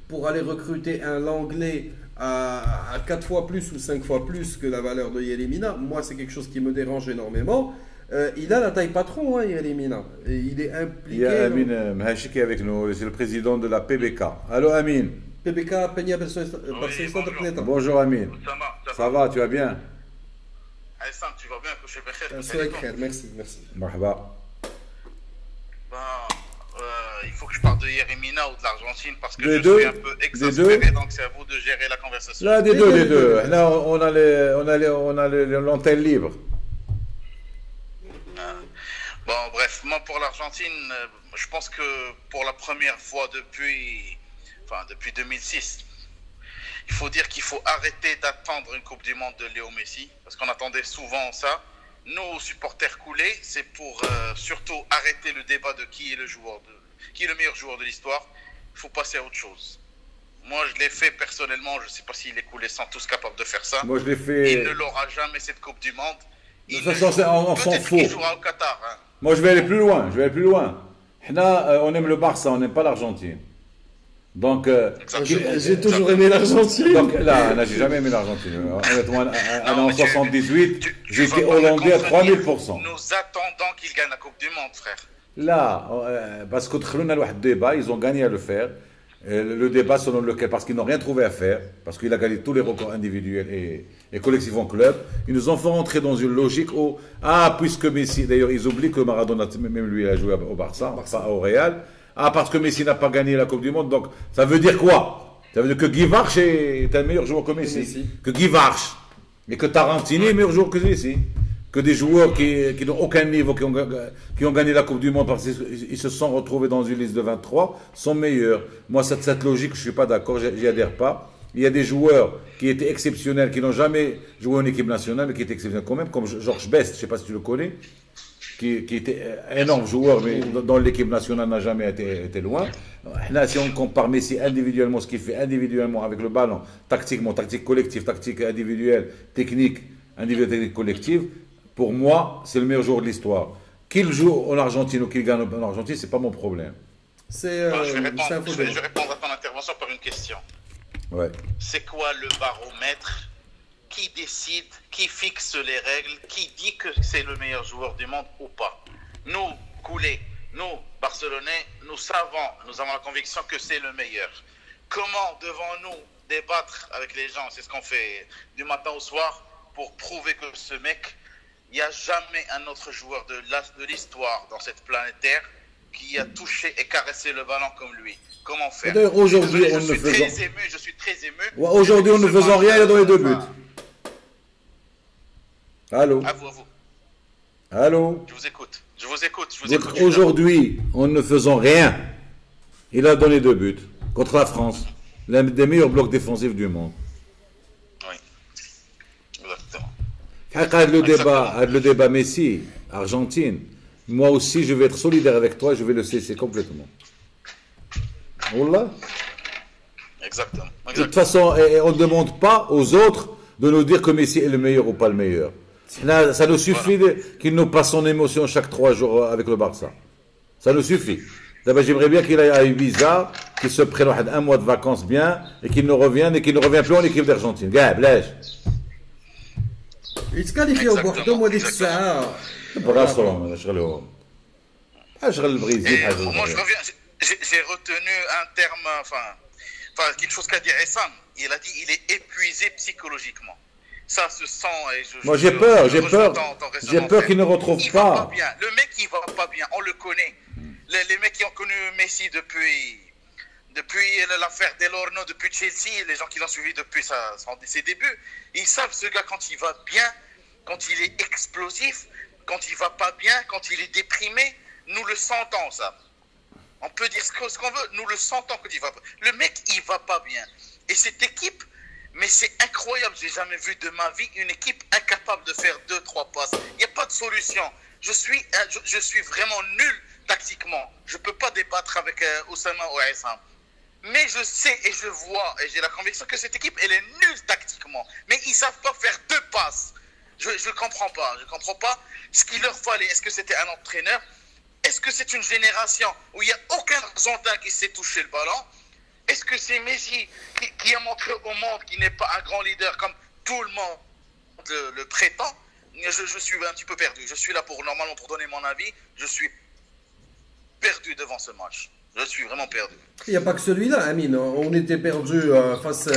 pour aller recruter un Langlais à 4 fois plus ou 5 fois plus que la valeur de Yerimina, moi c'est quelque chose qui me dérange énormément. Il a la taille patron, Yerimina. Et il est impliqué. Il y a Amin Mhachi qui est avec nous, c'est le président de la PBK. Allô Amin. PBK, Peña Bonjour Amin. Ça va, tu vas bien? Hassan, tu vas bien? Merci. Marhaba. Il faut que je parle de Yerimina ou de l'Argentine parce que je suis un peu exaspéré, donc c'est à vous de gérer la conversation. Là, des deux. Là, on a l'antenne libre. Bon, bref, moi pour l'Argentine, je pense que pour la première fois depuis 2006, il faut dire qu'il faut arrêter d'attendre une Coupe du Monde de Léo Messi, parce qu'on attendait souvent ça. Nous, supporters coulés, c'est pour surtout arrêter le débat de qui est le meilleur joueur de l'histoire. Il faut passer à autre chose. Moi, je l'ai fait personnellement, je ne sais pas si les coulés sont tous capables de faire ça. Moi, je l'ai fait... Il ne l'aura jamais, cette Coupe du Monde. On s'en fout. Il jouera au Qatar. Hein. Moi, je vais aller plus loin. On aime le Barça, on n'aime pas l'Argentine. Donc, j'ai toujours aimé l'Argentine. Donc là, j'ai jamais aimé l'Argentine. Honnêtement, en 78, j'étais hollandais à 3000%. Nous attendons qu'il gagne la Coupe du Monde, frère. Là, parce que débat, ils ont gagné à le faire. Le débat selon lequel, parce qu'ils n'ont rien trouvé à faire, parce qu'il a gagné tous les records individuels et collectifs en club, ils nous ont fait rentrer dans une logique où, puisque Messi, d'ailleurs, ils oublient que Maradona, même lui, a joué au Barça, pas au Real. Parce que Messi n'a pas gagné la Coupe du Monde, donc ça veut dire quoi? Ça veut dire que Guy Varch est un meilleur joueur que Messi. Que Guy Varch. Et que Tarantini est meilleur joueur que Messi. Que des joueurs qui n'ont aucun niveau, qui ont gagné la Coupe du Monde parce qu'ils se sont retrouvés dans une liste de 23, sont meilleurs. Moi, cette logique, je ne suis pas d'accord, j'y adhère pas. il y a des joueurs qui étaient exceptionnels, qui n'ont jamais joué en équipe nationale, mais qui étaient exceptionnels quand même, comme Georges Best, je ne sais pas si tu le connais, qui était un énorme joueur, mais dans l'équipe nationale n'a jamais été loin. Là, si on compare Messi individuellement, ce qu'il fait individuellement avec le ballon, tactiquement, tactique collective, tactique individuelle, technique, individuelle, technique collective, pour moi, c'est le meilleur joueur de l'histoire. Qu'il joue en Argentine ou qu'il gagne en Argentine, c'est pas mon problème. Je vais répondre à ton intervention par une question. Ouais. C'est quoi le baromètre? Qui décide, qui fixe les règles, qui dit que c'est le meilleur joueur du monde ou pas? Nous, Koulé, nous, Barcelonais, nous avons la conviction que c'est le meilleur. Comment devons-nous débattre avec les gens? C'est ce qu'on fait du matin au soir pour prouver que ce mec, il n'y a jamais un autre joueur de l'histoire dans cette planète Terre qui a touché et caressé le ballon comme lui. Comment faire? Aujourd'hui, je suis très ému. Aujourd'hui, en ne faisant rien, il a donné 2 buts. Allô? À vous. Allô? Je vous écoute. Aujourd'hui, en ne faisant rien, il a donné 2 buts contre la France, l'un des meilleurs blocs défensifs du monde. Oui, exactement. Le débat Messi, Argentine, moi aussi je vais être solidaire avec toi et je vais le cesser complètement. Wallah. Exactement. De toute façon, on ne demande pas aux autres de nous dire que Messi est le meilleur ou pas le meilleur. Là, ça nous suffit qu'il nous passe son émotion chaque 3 jours avec le Barça. Ça nous suffit. D'abord, j'aimerais bien qu'il aille à Ibiza, qu'il se prenne 1 mois de vacances bien et qu'il ne revienne plus en équipe d'Argentine. Bلاش. يتكاليفيو بوحدهم وهذيك الساعه براسهم شغلهم. شغل البريزيل حاجه. Moi je reviens, j'ai retenu un terme, enfin quelque chose qu'a dit Essam. Il a dit il est épuisé psychologiquement. Ça se sent et moi j'ai peur qu'il ne retrouve pas. Le mec il va pas bien, on le connaît. Les mecs qui ont connu Messi depuis l'affaire Delorno, depuis Chelsea, les gens qui l'ont suivi depuis ses débuts, ils savent ce gars quand il va bien, quand il est explosif, quand il va pas bien, quand il est déprimé, nous le sentons ça. On peut dire ce qu'on veut, nous le sentons quand il va pas. Le mec il va pas bien. Et cette équipe, mais c'est incroyable, j'ai jamais vu de ma vie une équipe incapable de faire 2-3 passes. Il n'y a pas de solution. Je suis vraiment nul tactiquement. Je ne peux pas débattre avec Oussama ou Essam. Mais je sais et je vois et j'ai la conviction que cette équipe, elle est nulle tactiquement. Mais ils ne savent pas faire 2 passes. Je ne comprends pas. Je ne comprends pas ce qu'il leur fallait. Est-ce que c'était un entraîneur? Est-ce que c'est une génération où il n'y a aucun Argentin qui sait toucher le ballon? Est-ce que c'est Messi qui a montré au monde qu'il n'est pas un grand leader comme tout le monde le prétend? Je suis un petit peu perdu. Je suis là normalement pour donner mon avis. Je suis perdu devant ce match. Je suis vraiment perdu. Il n'y a pas que celui-là, Amine. On était perdu face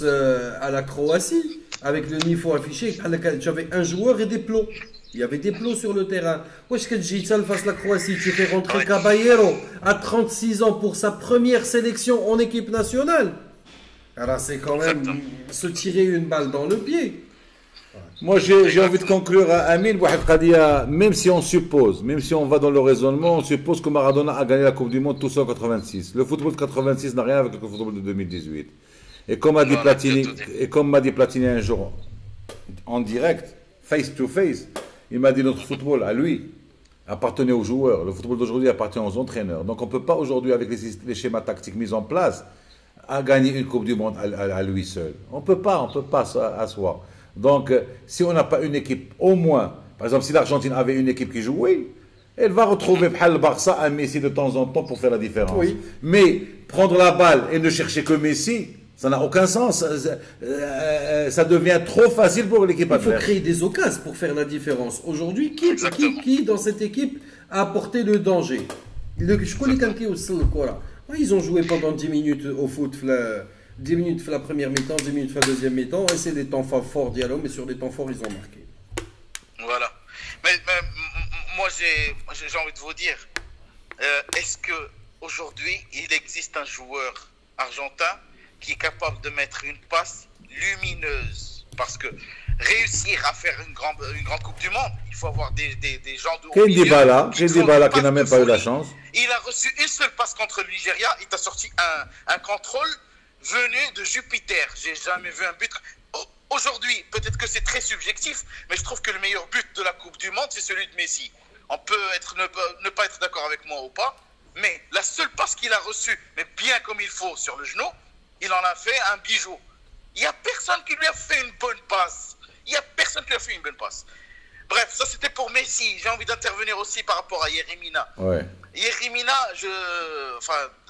à la Croatie. Avec le niveau affiché, tu avais un joueur et des plots. Il y avait des plots sur le terrain. Wesh que tu face à la Croatie, tu fais rentrer Caballero à 36 ans pour sa première sélection en équipe nationale. Alors c'est quand même se tirer une balle dans le pied. Moi j'ai envie de conclure à Amine, même si on va dans le raisonnement, on suppose que Maradona a gagné la Coupe du Monde tout seul en 86. Le football de 86 n'a rien avec le football de 2018. Et comme m'a dit Platini un jour en direct, face to face, il m'a dit notre football à lui appartenait aux joueurs. Le football d'aujourd'hui appartient aux entraîneurs. Donc on ne peut pas aujourd'hui, avec les schémas tactiques mis en place, à gagner une Coupe du Monde à lui seul. On ne peut pas à soi. Donc si on n'a pas une équipe, au moins, par exemple si l'Argentine avait une équipe qui jouait, elle va retrouver le Barça un Messi de temps en temps pour faire la différence. Oui. Mais prendre la balle et ne chercher que Messi, ça n'a aucun sens. Ça devient trop facile pour l'équipe adverse. Il faut créer des occasions pour faire la différence. Aujourd'hui, qui dans cette équipe a apporté le danger? Ils ont joué pendant 10 minutes au foot, 10 minutes la première mi-temps, 10 minutes la deuxième mi-temps, et c'est des temps forts dialogue, mais sur des temps forts, ils ont marqué. Voilà. Mais moi, j'ai envie de vous dire, est-ce qu'aujourd'hui, il existe un joueur argentin qui est capable de mettre une passe lumineuse? Parce que réussir à faire une grande Coupe du Monde, il faut avoir des gens de haut milieu. Quel Dybala qui n'a même pas eu la chance. Il a reçu une seule passe contre le Nigeria, il t'a sorti un contrôle venu de Jupiter. J'ai jamais vu un but. Aujourd'hui, peut-être que c'est très subjectif, mais je trouve que le meilleur but de la Coupe du Monde, c'est celui de Messi. On peut ne pas être d'accord avec moi ou pas, mais la seule passe qu'il a reçue, mais bien comme il faut sur le genou, il en a fait un bijou. Il n'y a personne qui lui a fait une bonne passe. Bref, ça c'était pour Messi. J'ai envie d'intervenir aussi par rapport à Yerry Mina. Ouais. Yerry Mina,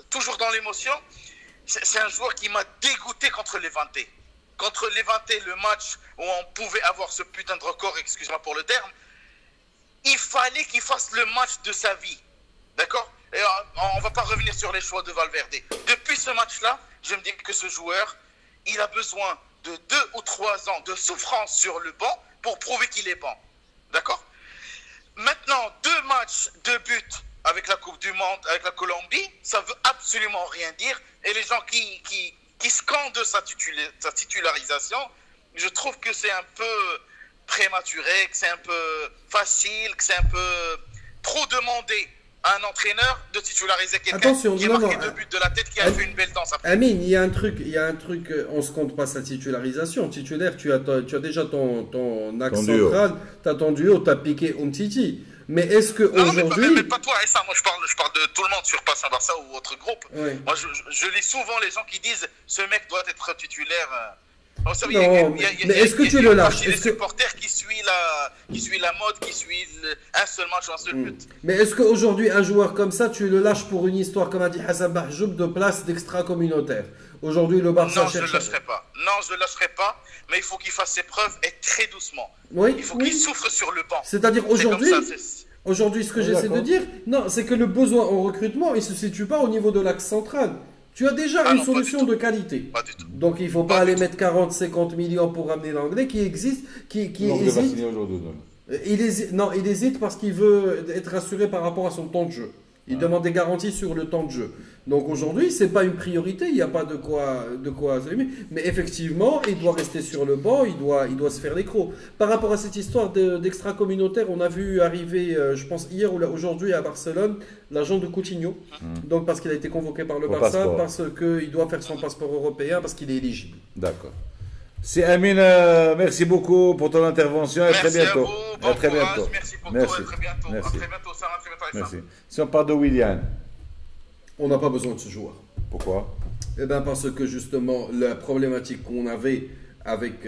toujours dans l'émotion, c'est un joueur qui m'a dégoûté contre Levante. Contre Levante, le match où on pouvait avoir ce putain de record, excuse-moi pour le terme, il fallait qu'il fasse le match de sa vie. D'accord? Et on ne va pas revenir sur les choix de Valverde. Depuis ce match-là, je me dis que ce joueur, il a besoin de 2 ou 3 ans de souffrance sur le banc pour prouver qu'il est bon. D'accord? Maintenant, 2 matchs, 2 buts avec la Coupe du Monde, avec la Colombie, ça veut absolument rien dire. Et les gens qui scandent sa titularisation, je trouve que c'est un peu prématuré, que c'est un peu facile, que c'est un peu trop demandé à un entraîneur de titulariser quelqu'un qui a marqué 2 buts de la tête, qui a fait une belle danse après. Amine, il y a un truc, on se compte pas sa titularisation. Titulaire, tu as déjà ton axe central, tu as ton duo, tu as piqué Umtiti. Mais est-ce que aujourd'hui... mais pas toi, Essa, moi je parle de tout le monde sur Passe un Barça ou autre groupe. Oui. Moi je lis souvent les gens qui disent ce mec doit être titulaire. Mais est-ce que tu le lâches? Il y a des supporters qui suivent la mode, qui suivent un seul match ou un seul but. Mais est-ce qu'aujourd'hui, un joueur comme ça, tu le lâches pour une histoire, comme a dit Hassan Bahjoub, de place d'extra-communautaire? Aujourd'hui, le Barça cherche... Non, je ne le lâcherai pas. Mais il faut qu'il fasse ses preuves et très doucement. Oui, il faut qu'il souffre sur le banc. C'est-à-dire aujourd'hui, ce que j'essaie de dire, non, c'est que le besoin en recrutement, il ne se situe pas au niveau de l'axe central. Tu as déjà une solution de qualité. Pas du tout. Donc il ne faut pas aller mettre 40-50 millions pour ramener l'anglais qui existe, qui hésite. Il hésite parce qu'il veut être assuré par rapport à son temps de jeu. Il demande des garanties sur le temps de jeu. Donc aujourd'hui, ce n'est pas une priorité, il n'y a pas de quoi s'allumer. Mais effectivement, il doit rester sur le banc, il doit se faire les crocs. Par rapport à cette histoire d'extra-communautaire, on a vu arriver, je pense hier ou aujourd'hui à Barcelone, l'agent de Coutinho. Donc parce qu'il a été convoqué par le Barça, parce qu'il doit faire son passeport européen, parce qu'il est éligible. D'accord. C'est Amine, merci beaucoup pour ton intervention. Merci à très bientôt. À très bientôt. Merci pour tout. À très bientôt. Merci. À très bientôt, Sarah. Merci. Si on parle de Willian, on n'a pas besoin de ce joueur. Pourquoi? Eh bien parce que justement, la problématique qu'on avait avec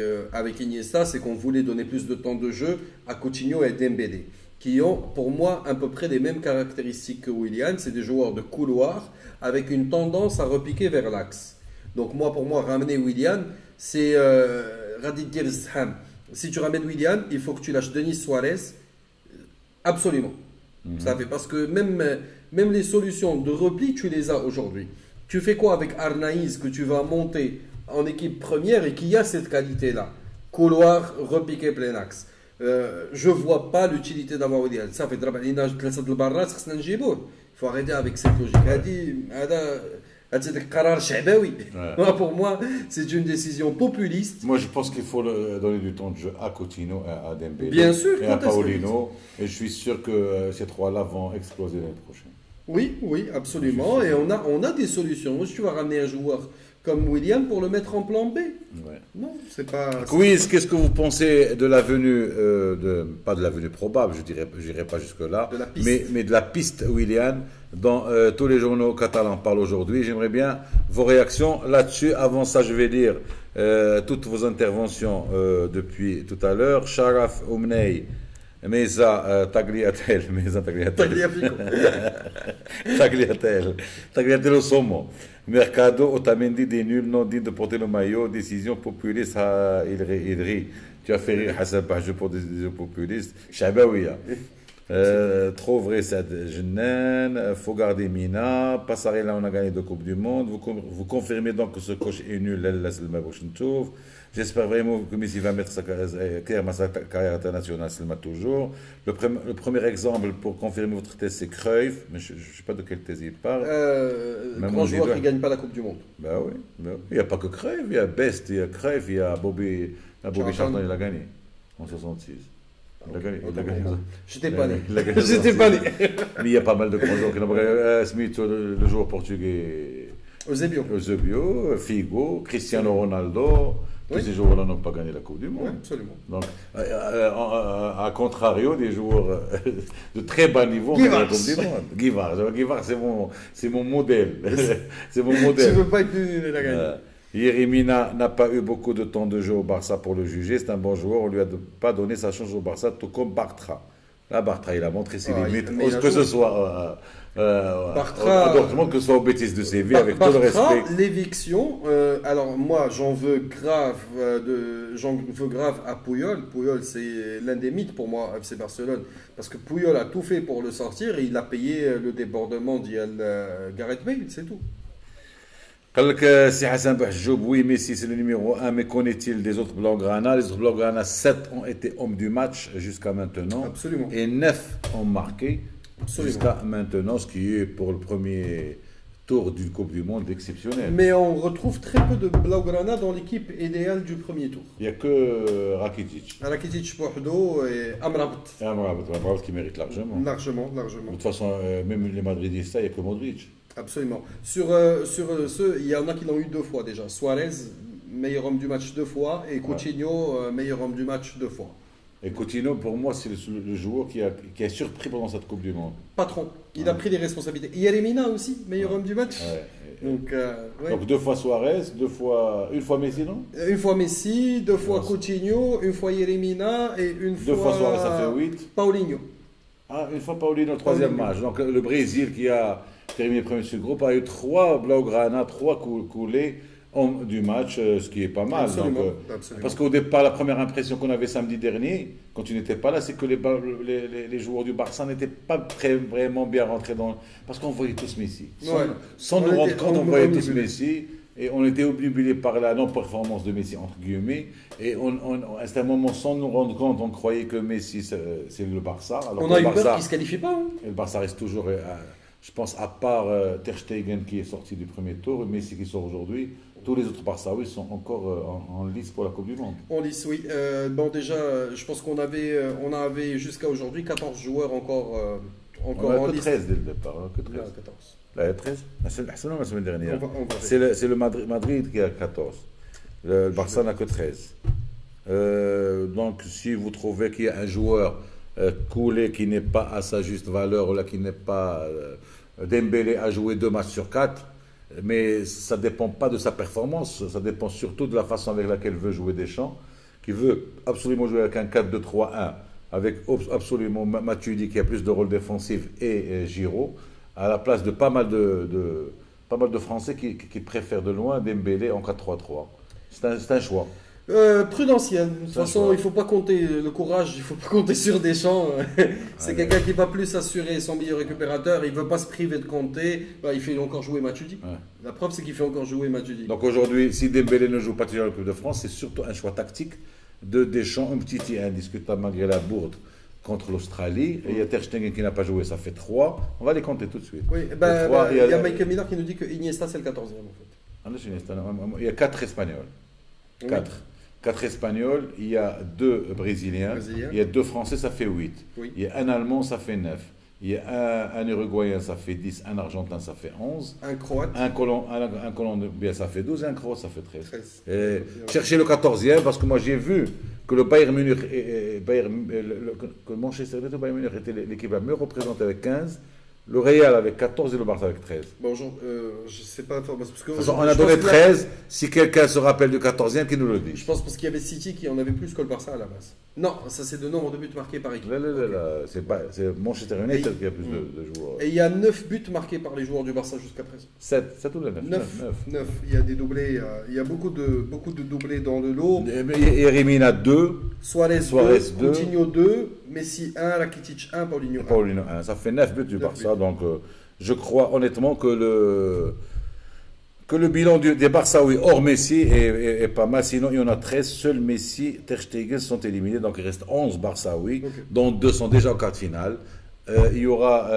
Iniesta, c'est qu'on voulait donner plus de temps de jeu à Coutinho et à Dembélé, qui ont pour moi à peu près les mêmes caractéristiques que Willian. C'est des joueurs de couloir avec une tendance à repiquer vers l'axe. Donc pour moi, ramener Willian, c'est Radid Girzham. Si tu ramènes Willian, il faut que tu lâches Denis Suarez. Absolument. Ça fait parce que même les solutions de repli, tu les as aujourd'hui. Tu fais quoi avec Arnaïs que tu vas monter en équipe première et qui a cette qualité-là? Couloir, repiqué plein axe. Je ne vois pas l'utilité d'avoir Willian. Ça fait il faut arrêter avec cette logique. Pour moi, c'est une décision populiste. Moi, je pense qu'il faut donner du temps de jeu à Coutinho, à Dembélé, bien sûr, et à Paulino. Et je suis sûr que ces trois-là vont exploser l'année prochaine. Oui, absolument. Et on a des solutions. Moi, si tu vas ramener un joueur comme William pour le mettre en plan B. Ouais. Non, c'est pas... Quiz, qu'est-ce que vous pensez de la venue, pas de la venue probable, je dirais pas jusque-là, mais de la piste Willian dans tous les journaux catalans parlent aujourd'hui. J'aimerais bien vos réactions là-dessus. Avant ça, je vais lire toutes vos interventions depuis tout à l'heure. Sharaf Oumnei, Meza Tagliatel, Tagliatel Osomo. Mercado, Otamendi, des nuls, non dignes de porter le maillot, décision populiste, il rit. Tu as fait rire Hassan Bahjoub pour décision populiste. Chabaouia. Trop vrai, c'est Jennen. Faut garder Mina. Passarella, on a gagné 2 Coupes du Monde. Vous confirmez donc que ce coach est nul. J'espère vraiment que Messi va mettre sa carrière internationale, toujours. Le premier exemple pour confirmer votre thèse, c'est Cruyff, mais je ne sais pas de quelle thèse il parle. Grand joueur qui ne gagne pas la Coupe du Monde. Ben oui. Il n'y a pas que Cruyff, il y a Best, il y a Cruyff, il y a Bobby Charlton, il a gagné en 66. Il a gagné. J'étais pas né. Mais il y a pas mal de grands joueurs qui n'ont pas gagné. Smith, le joueur portugais. Eusebio, Figo, Cristiano Ronaldo. Tous ces joueurs-là n'ont pas gagné la Coupe du Monde. Oui, absolument. Donc, à contrario, des joueurs de très bas niveau ont gagné la Coupe du Monde. Guivard, c'est mon modèle. C'est mon Tu ne modèle. veux pas être nul, il a gagné. Yerimina n'a pas eu beaucoup de temps de jeu au Barça pour le juger. C'est un bon joueur. On ne lui a pas donné sa chance au Barça, tout comme Bartra. Là, Bartra, il a montré ses limites. Que ce soit à Dortmund, que ce soit au Betis de Séville, avec tout le respect. L'éviction, alors moi, j'en veux grave à Puyol. Puyol, c'est l'un des mythes pour moi, FC Barcelone. Parce que Puyol a tout fait pour le sortir et il a payé le débordement d'Ial Gareth Bale, c'est tout. Si Hassan Bouhjoub, oui, Messi c'est le numéro 1, mais connaît-il des autres Blaugrana? Les autres Blaugrana, 7 ont été hommes du match jusqu'à maintenant. Absolument. Et 9 ont marqué Absolument. jusqu'à maintenant, ce qui est pour le premier tour d'une Coupe du Monde exceptionnel. Mais on retrouve très peu de Blaugrana dans l'équipe idéale du premier tour. Il n'y a que Rakitic. Rakitic, Bordeaux et Amrabat. Et Amrabat qui mérite largement. Largement. De toute façon, même les Madridistes, il n'y a que Modric. Absolument. Sur ceux, il y en a qui l'ont eu 2 fois déjà. Suarez, meilleur homme du match 2 fois, et Coutinho, meilleur homme du match 2 fois. Et Coutinho, pour moi, c'est le joueur qui a surpris pendant cette Coupe du Monde. Patron, il a pris les responsabilités. Yeremina aussi, meilleur homme du match. Ouais. Donc, Donc 2 fois Suarez, une fois Messi, non? Une fois Messi, 2 fois Coutinho, une fois Yeremina et une fois... 2 fois Suarez, ça fait 8. Paulinho. Ah, une fois Paulinho, le troisième match. Donc le Brésil qui a terminé premier de ce groupe a eu 3 Blaugrana, 3 coulés du match, ce qui est pas mal. Absolument, Donc, absolument. Parce qu'au départ, la première impression qu'on avait samedi dernier, quand tu n'étais pas là, c'est que les joueurs du Barça n'étaient pas vraiment bien rentrés dans... Parce qu'on voyait tous Messi. Sans nous rendre compte, on voyait tous Messi. Et on était obnubilés par la non-performance de Messi, entre guillemets. Et à un moment, sans nous rendre compte, on croyait que Messi, c'est le Barça. Alors on a eu peur qu'il ne se qualifie pas. Et le Barça reste toujours, je pense, à part Ter Stegen qui est sorti du premier tour, et Messi qui sort aujourd'hui, tous les autres Barçaouis sont encore en lice pour la Coupe du Monde. En lice, oui. Bon, déjà, je pense qu'on avait jusqu'à aujourd'hui 14 joueurs encore en lice. 13 dès le départ, que 13. Non, 14. Là, 13 c'est la semaine dernière. On va C'est le Madrid qui a 14. Le Barça n'a que 13. Donc, si vous trouvez qu'il y a un joueur coulé qui n'est pas à sa juste valeur, ou là qui n'est pas... Dembélé a joué 2 matchs sur 4, mais ça ne dépend pas de sa performance, ça dépend surtout de la façon avec laquelle veut jouer Deschamps, qui veut absolument jouer avec un 4-2-3-1, avec absolument Matuidi qui a plus de rôle défensif et Giroud, à la place de pas mal de Français qui préfèrent de loin Dembélé en 4-3-3. C'est un choix. Prudentiel. De toute façon, il ne faut pas compter le courage, il ne faut pas compter sur Deschamps. C'est quelqu'un qui va plus assurer son meilleur récupérateur, il ne veut pas se priver de compter. Il fait encore jouer Matuidi. Ouais. La preuve, c'est qu'il fait encore jouer Matuidi. Donc aujourd'hui, si Dembélé ne joue pas toujours en Coupe de France, c'est surtout un choix tactique de Deschamps, un petit indiscutable malgré la bourde contre l'Australie. Et il y a Ter Stegen qui n'a pas joué, ça fait 3. On va les compter tout de suite. Oui, il y a Michael Miller qui nous dit que Iniesta c'est le 14e en fait. Il y a 4 Espagnols. 4. 4 Espagnols, il y a 2 Brésiliens, il y a 2 Français, ça fait 8. Oui. Il y a un Allemand, ça fait 9. Il y a un Uruguayen, ça fait 10. Un Argentin, ça fait 11. Un Croate. Un Colombien, ça fait 12. Et un Croate, ça fait 13. Cherchez le 14e, parce que moi j'ai vu que le Bayern Munich, que Manchester United et Bayern Munich était l'équipe la mieux représentée avec 15. Le Real avec 14 et le Barça avec 13. Bonjour, je ne sais pas. Parce que on a donné 13. Si quelqu'un se rappelle du 14e, qu'il nous le dise. Je pense parce qu'il y avait City qui en avait plus que le Barça à la base. Non, ça c'est de nombre de buts marqués par équipe. C'est Manchester United qui a plus de joueurs. Et il y a 9 buts marqués par les joueurs du Barça jusqu'à présent. 7 ou 9 9. Il y a des doublés. Il y a beaucoup de doublés dans le lot. Yerimina 2. Suarez 2. Coutinho 2. Messi 1. Rakitic 1. Paulinho 1. Ça fait 9 buts du Barça. Donc, je crois honnêtement que le bilan des Barçaouis hors Messi est pas mal. Sinon, il y en a 13. Seuls Messi, Ter Stegen sont éliminés. Donc, il reste 11 Barçaouis, dont 2 sont déjà en quart de finale. Il y aura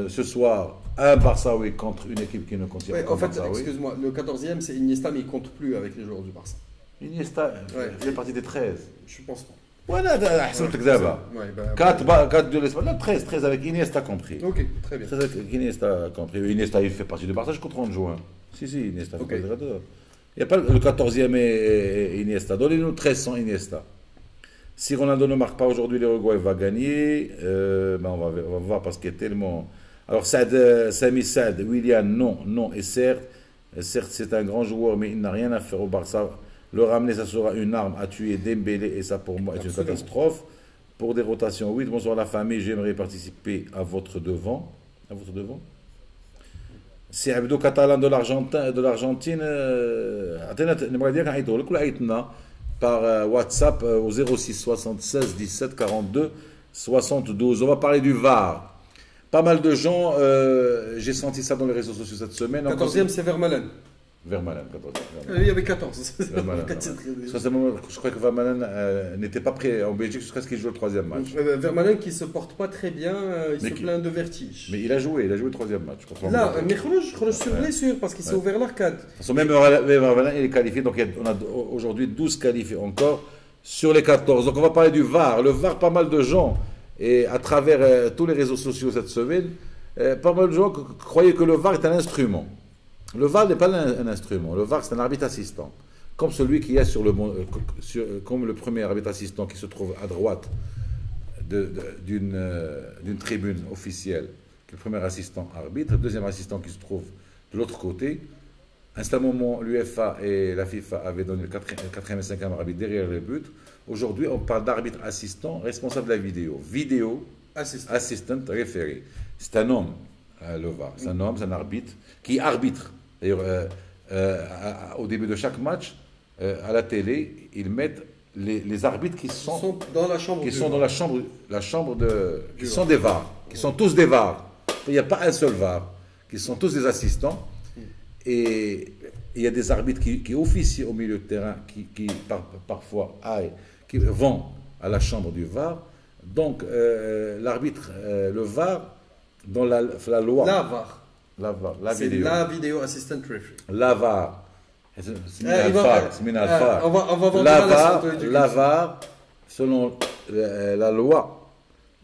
ce soir un Barçaoui contre une équipe qui ne contient pas Barçaoui. Excuse-moi, le 14e, c'est Iniesta, mais il ne compte plus avec les joueurs du Barça. Iniesta fait partie des 13. Je pense pas. Voilà, حسبت كذابة 4 de l'Espagne, 13 avec Iniesta compris. Ok, très bien. 13 avec Iniesta compris. Iniesta il fait partie du Barça jusqu'au 30 juin. Si, Iniesta. Ok. Il n'y a pas le 14e et Iniesta. Donnez-nous 13 sans Iniesta. Si Ronaldo ne marque pas aujourd'hui, l'Uruguay va gagner. On va voir parce qu'il y a tellement. Alors, Sami Saad, William, non. Et certes, c'est un grand joueur, mais il n'a rien à faire au Barça. Le ramener, ça sera une arme à tuer Dembélé, et ça pour moi est une catastrophe. Pour des rotations, oui. Bonsoir la famille, j'aimerais participer à votre devant. C'est Abdo Catalan de l'Argentine. Par WhatsApp au 06 76 17 42 72. On va parler du VAR. Pas mal de gens, j'ai senti ça dans les réseaux sociaux cette semaine. 14e, c'est Vermaelen. Vermaelen, 14e. Il y avait 14. Vermaelen, je crois que Vermaelen n'était pas prêt en Belgique jusqu'à ce qu'il joue le troisième match. Vermaelen qui se porte pas très bien, il se plaint de vertige. Mais il a joué le troisième match. Là, mais je suis blessure parce qu'il s'est ouvert l'arcade. Même Vermaelen, il est qualifié, donc on a aujourd'hui 12 qualifiés encore sur les 14. Donc on va parler du VAR. Le VAR, pas mal de gens, et à travers tous les réseaux sociaux cette semaine, pas mal de gens croyaient que le VAR est un instrument. Le VAR n'est pas un instrument. Le VAR, c'est un arbitre assistant. Comme celui qui est comme le premier arbitre assistant qui se trouve à droite d'une tribune officielle, qui est le premier assistant arbitre, le deuxième assistant qui se trouve de l'autre côté. À un certain moment, l'UEFA et la FIFA avaient donné le quatrième et cinquième arbitre derrière les buts. Aujourd'hui, on parle d'arbitre assistant responsable de la vidéo. Vidéo assistant référé. C'est un homme, le VAR. C'est un homme, c'est un arbitre qui arbitre. D'ailleurs, au début de chaque match, à la télé, ils mettent les arbitres qui sont dans la chambre, qui sont dans la chambre qui sont des VAR, qui sont tous des VAR. Il n'y a pas un seul VAR, qui sont tous des assistants. Et il y a des arbitres qui officient au milieu de terrain, qui parfois qui vont à la chambre du VAR. Donc, l'arbitre, le VAR, dans la loi. La C'est la vidéo assistant referee. La VAR. La VAR, selon la loi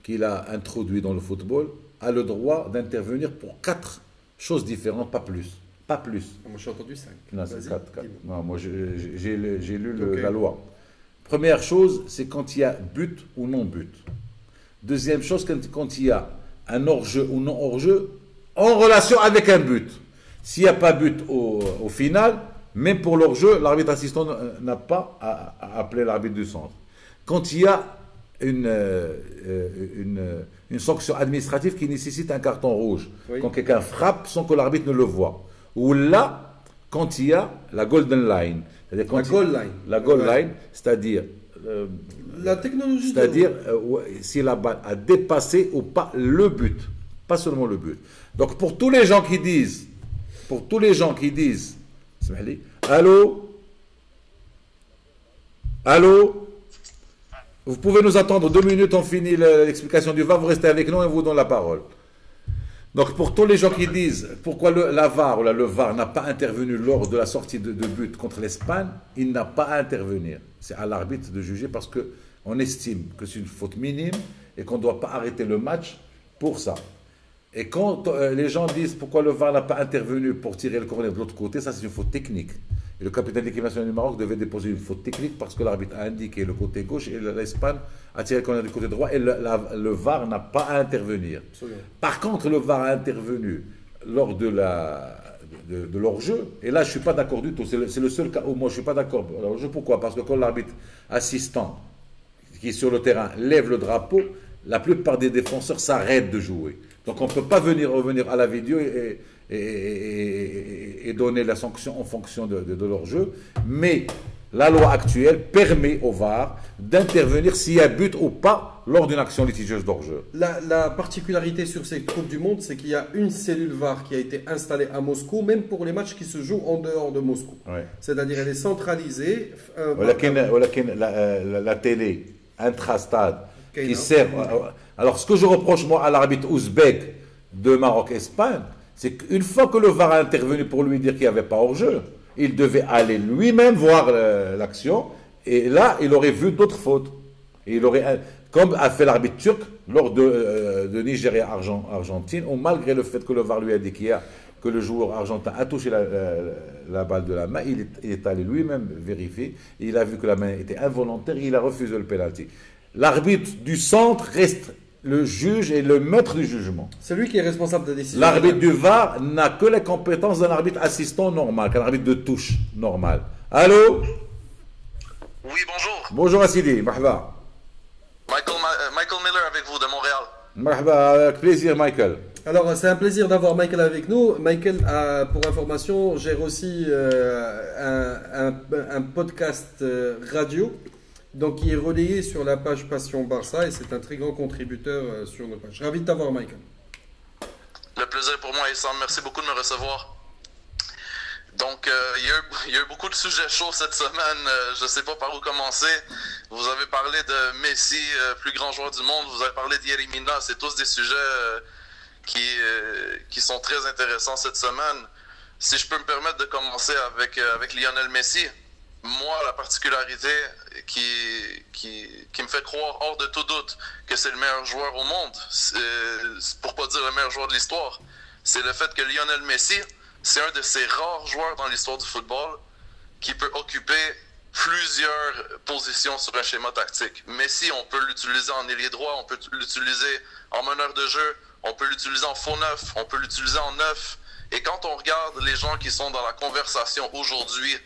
qu'il a introduite dans le football, a le droit d'intervenir pour 4 choses différentes, pas plus. Pas plus. Moi, j'ai entendu 5. Non, c'est 4. Non, moi, j'ai lu la loi. Première chose, c'est quand il y a but ou non but. Deuxième chose, quand il y a un hors-jeu ou non hors-jeu en relation avec un but. S'il n'y a pas but au final, même pour l'hors-jeu, l'arbitre assistant n'a pas à appeler l'arbitre du centre. Quand il y a une sanction administrative qui nécessite un carton rouge, quand quelqu'un frappe sans que l'arbitre ne le voie, ou là, quand il y a la golden line, la goal line, c'est-à-dire la technologie, c'est-à-dire si la balle a dépassé ou pas le but, pas seulement le but. Donc pour tous les gens qui disent, allô, vous pouvez nous attendre 2 minutes, on finit l'explication du VAR, vous restez avec nous et vous donne la parole. Donc pour tous les gens qui disent pourquoi le VAR n'a pas intervenu lors de la sortie de but contre l'Espagne, il n'a pas à intervenir. C'est à l'arbitre de juger parce qu'on estime que c'est une faute minime et qu'on ne doit pas arrêter le match pour ça. Et quand les gens disent pourquoi le VAR n'a pas intervenu pour tirer le corner de l'autre côté, ça c'est une faute technique. Et le capitaine de l'équipe nationale du Maroc devait déposer une faute technique parce que l'arbitre a indiqué le côté gauche et l'Espagne a tiré le corner du côté droit et le VAR n'a pas à intervenir. Absolument. Par contre, le VAR a intervenu lors de l'hors-jeu et là je ne suis pas d'accord du tout. C'est le seul cas où moi je ne suis pas d'accord. Alors, pourquoi? Parce que quand l'arbitre assistant qui est sur le terrain lève le drapeau, la plupart des défenseurs s'arrêtent de jouer. Donc on ne peut pas revenir à la vidéo et donner la sanction en fonction de leur jeu. Mais la loi actuelle permet au VAR d'intervenir s'il y a but ou pas lors d'une action litigieuse d'hors-jeu. La particularité sur cette Coupe du Monde, c'est qu'il y a une cellule VAR qui a été installée à Moscou, même pour les matchs qui se jouent en dehors de Moscou. Ouais. C'est-à-dire elle est centralisée. La télé intra-stade qui sert... Alors, ce que je reproche, moi, à l'arbitre ouzbek de Maroc-Espagne, c'est qu'une fois que le VAR a intervenu pour lui dire qu'il n'y avait pas hors-jeu, il devait aller lui-même voir l'action, et là, il aurait vu d'autres fautes. Et il aurait, comme a fait l'arbitre turc lors de Nigeria-Argentine, où malgré le fait que le VAR lui a dit que le joueur argentin a touché la balle de la main. Il est allé lui-même vérifier. Il a vu que la main était involontaire. Il a refusé le pénalty. L'arbitre du centre reste le juge et le maître du jugement. C'est lui qui est responsable de la décision. L'arbitre du VAR n'a que les compétences d'un arbitre assistant normal, qu'un arbitre de touche normal. Allô? Oui, bonjour. Bonjour Assidi, marhaba. Michael Miller avec vous de Montréal. Marhaba, avec plaisir Michael. Alors, c'est un plaisir d'avoir Michael avec nous. Michael, pour information, gère aussi un podcast radio, donc qui est relayé sur la page Passion Barça, et c'est un très grand contributeur sur nos pages. Ravi de t'avoir, Michael. Le plaisir pour moi, Issam. Merci beaucoup de me recevoir. Donc, il y a eu beaucoup de sujets chauds cette semaine. Je ne sais pas par où commencer. Vous avez parlé de Messi, plus grand joueur du monde. Vous avez parlé d'Yeri Mina. C'est tous des sujets qui sont très intéressants cette semaine. Si je peux me permettre de commencer avec Lionel Messi, moi, la particularité qui me fait croire hors de tout doute que c'est le meilleur joueur au monde, pour pas dire le meilleur joueur de l'histoire, c'est le fait que Lionel Messi, c'est un de ces rares joueurs dans l'histoire du football qui peut occuper plusieurs positions sur un schéma tactique. Messi, on peut l'utiliser en ailier droit, on peut l'utiliser en meneur de jeu, on peut l'utiliser en faux neuf, on peut l'utiliser en neuf. Et quand on regarde les gens qui sont dans la conversation aujourd'hui,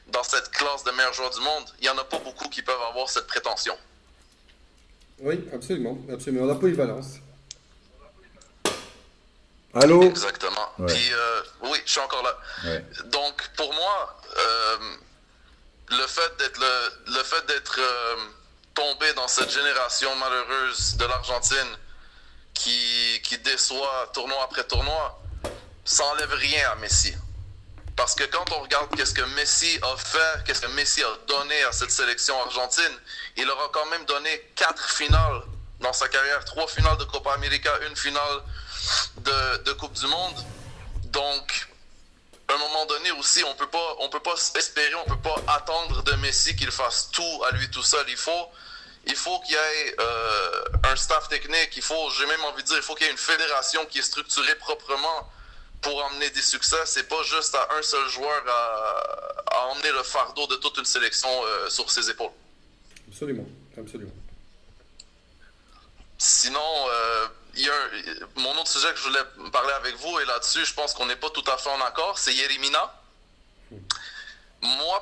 dans cette classe de meilleurs joueurs du monde, il n'y en a pas beaucoup qui peuvent avoir cette prétention. Oui, absolument, absolument. La polyvalence. Allô? Exactement. Ouais. Puis, oui, je suis encore là. Ouais. Donc, pour moi, le fait d'être tombé dans cette génération malheureuse de l'Argentine qui déçoit tournoi après tournoi, ça n'enlève rien à Messi. Parce que quand on regarde qu'est-ce que Messi a fait, qu'est-ce que Messi a donné à cette sélection argentine, il aura quand même donné 4 finales dans sa carrière, 3 finales de Copa América, 1 finale de Coupe du Monde. Donc, à un moment donné aussi, on peut pas espérer, on peut pas attendre de Messi qu'il fasse tout à lui tout seul. Il faut qu'il y ait un staff technique, j'ai même envie de dire, il faut qu'il y ait une fédération qui est structurée proprement pour emmener des succès. C'est pas juste à un seul joueur à emmener le fardeau de toute une sélection sur ses épaules. Absolument, absolument. Sinon, mon autre sujet que je voulais parler avec vous, et là-dessus, je pense qu'on n'est pas tout à fait en accord, c'est Yeri Mina.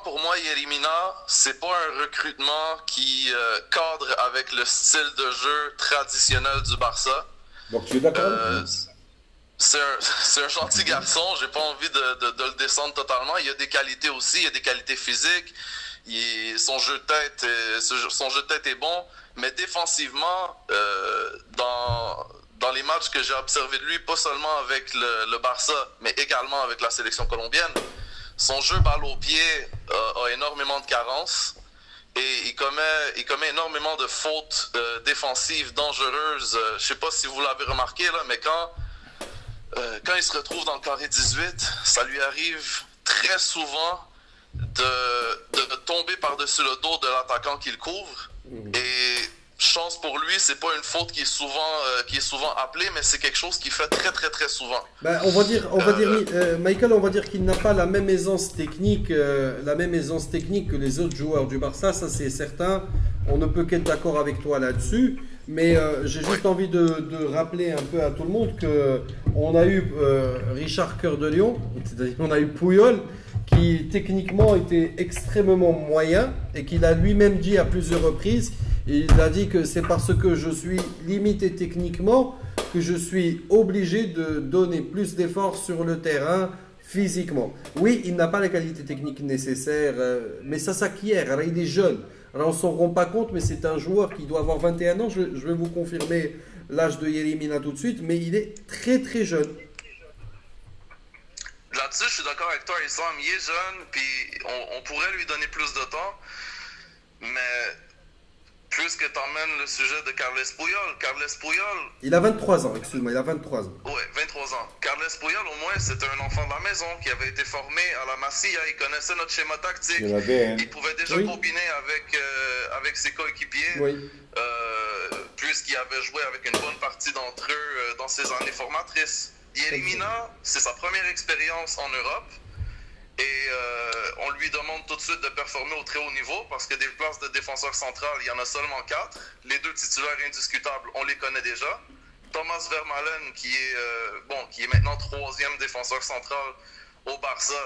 Pour moi, Yeri Mina, c'est pas un recrutement qui cadre avec le style de jeu traditionnel du Barça. Donc tu es d'accord? C'est un gentil garçon, j'ai pas envie de le descendre totalement. Il y a des qualités aussi, il y a des qualités physiques. Son jeu de tête est bon, mais défensivement, dans les matchs que j'ai observés de lui, pas seulement avec le Barça, mais également avec la sélection colombienne, son jeu balle au pied a énormément de carences et il commet énormément de fautes défensives dangereuses. Je sais pas si vous l'avez remarqué, là, mais quand il se retrouve dans le carré 18, ça lui arrive très souvent de tomber par-dessus le dos de l'attaquant qu'il couvre. Et chance pour lui, c'est pas une faute qui est souvent appelée, mais c'est quelque chose qu'il fait très très très souvent. On va dire, Michael, on va dire qu'il n'a pas la même aisance technique, que les autres joueurs du Barça, ça c'est certain. On ne peut qu'être d'accord avec toi là-dessus. Mais j'ai juste envie de rappeler un peu à tout le monde qu'on a eu Richard Cœur de Lion, c'est-à-dire on a eu Puyol, qui techniquement était extrêmement moyen et qu'il a lui-même dit à plusieurs reprises, il a dit que c'est parce que je suis limité techniquement que je suis obligé de donner plus d'efforts sur le terrain physiquement. Oui, il n'a pas la qualité technique nécessaire, mais ça s'acquiert, alors il est jeune. Alors on ne s'en rend pas compte, mais c'est un joueur qui doit avoir 21 ans. Je vais vous confirmer l'âge de Yeri Mina tout de suite, mais il est très très jeune. Là-dessus, je suis d'accord avec toi, Issam. Il est jeune, puis on pourrait lui donner plus de temps, mais plus que t'emmènes le sujet de Carles Puyol... Il a 23 ans, excuse-moi, il a 23 ans. Oui, 23 ans. Carles Puyol, au moins, c'était un enfant de la maison qui avait été formé à la Masia. Il connaissait notre schéma tactique. Il pouvait déjà combiner avec ses coéquipiers, puisqu'il avait joué avec une bonne partie d'entre eux dans ses années formatrices. Yerimina, c'est sa première expérience en Europe. Et on lui demande tout de suite de performer au très haut niveau parce que des places de défenseur central, il y en a seulement 4. Les 2 titulaires indiscutables, on les connaît déjà. Thomas Vermaelen, qui est maintenant 3e défenseur central au Barça,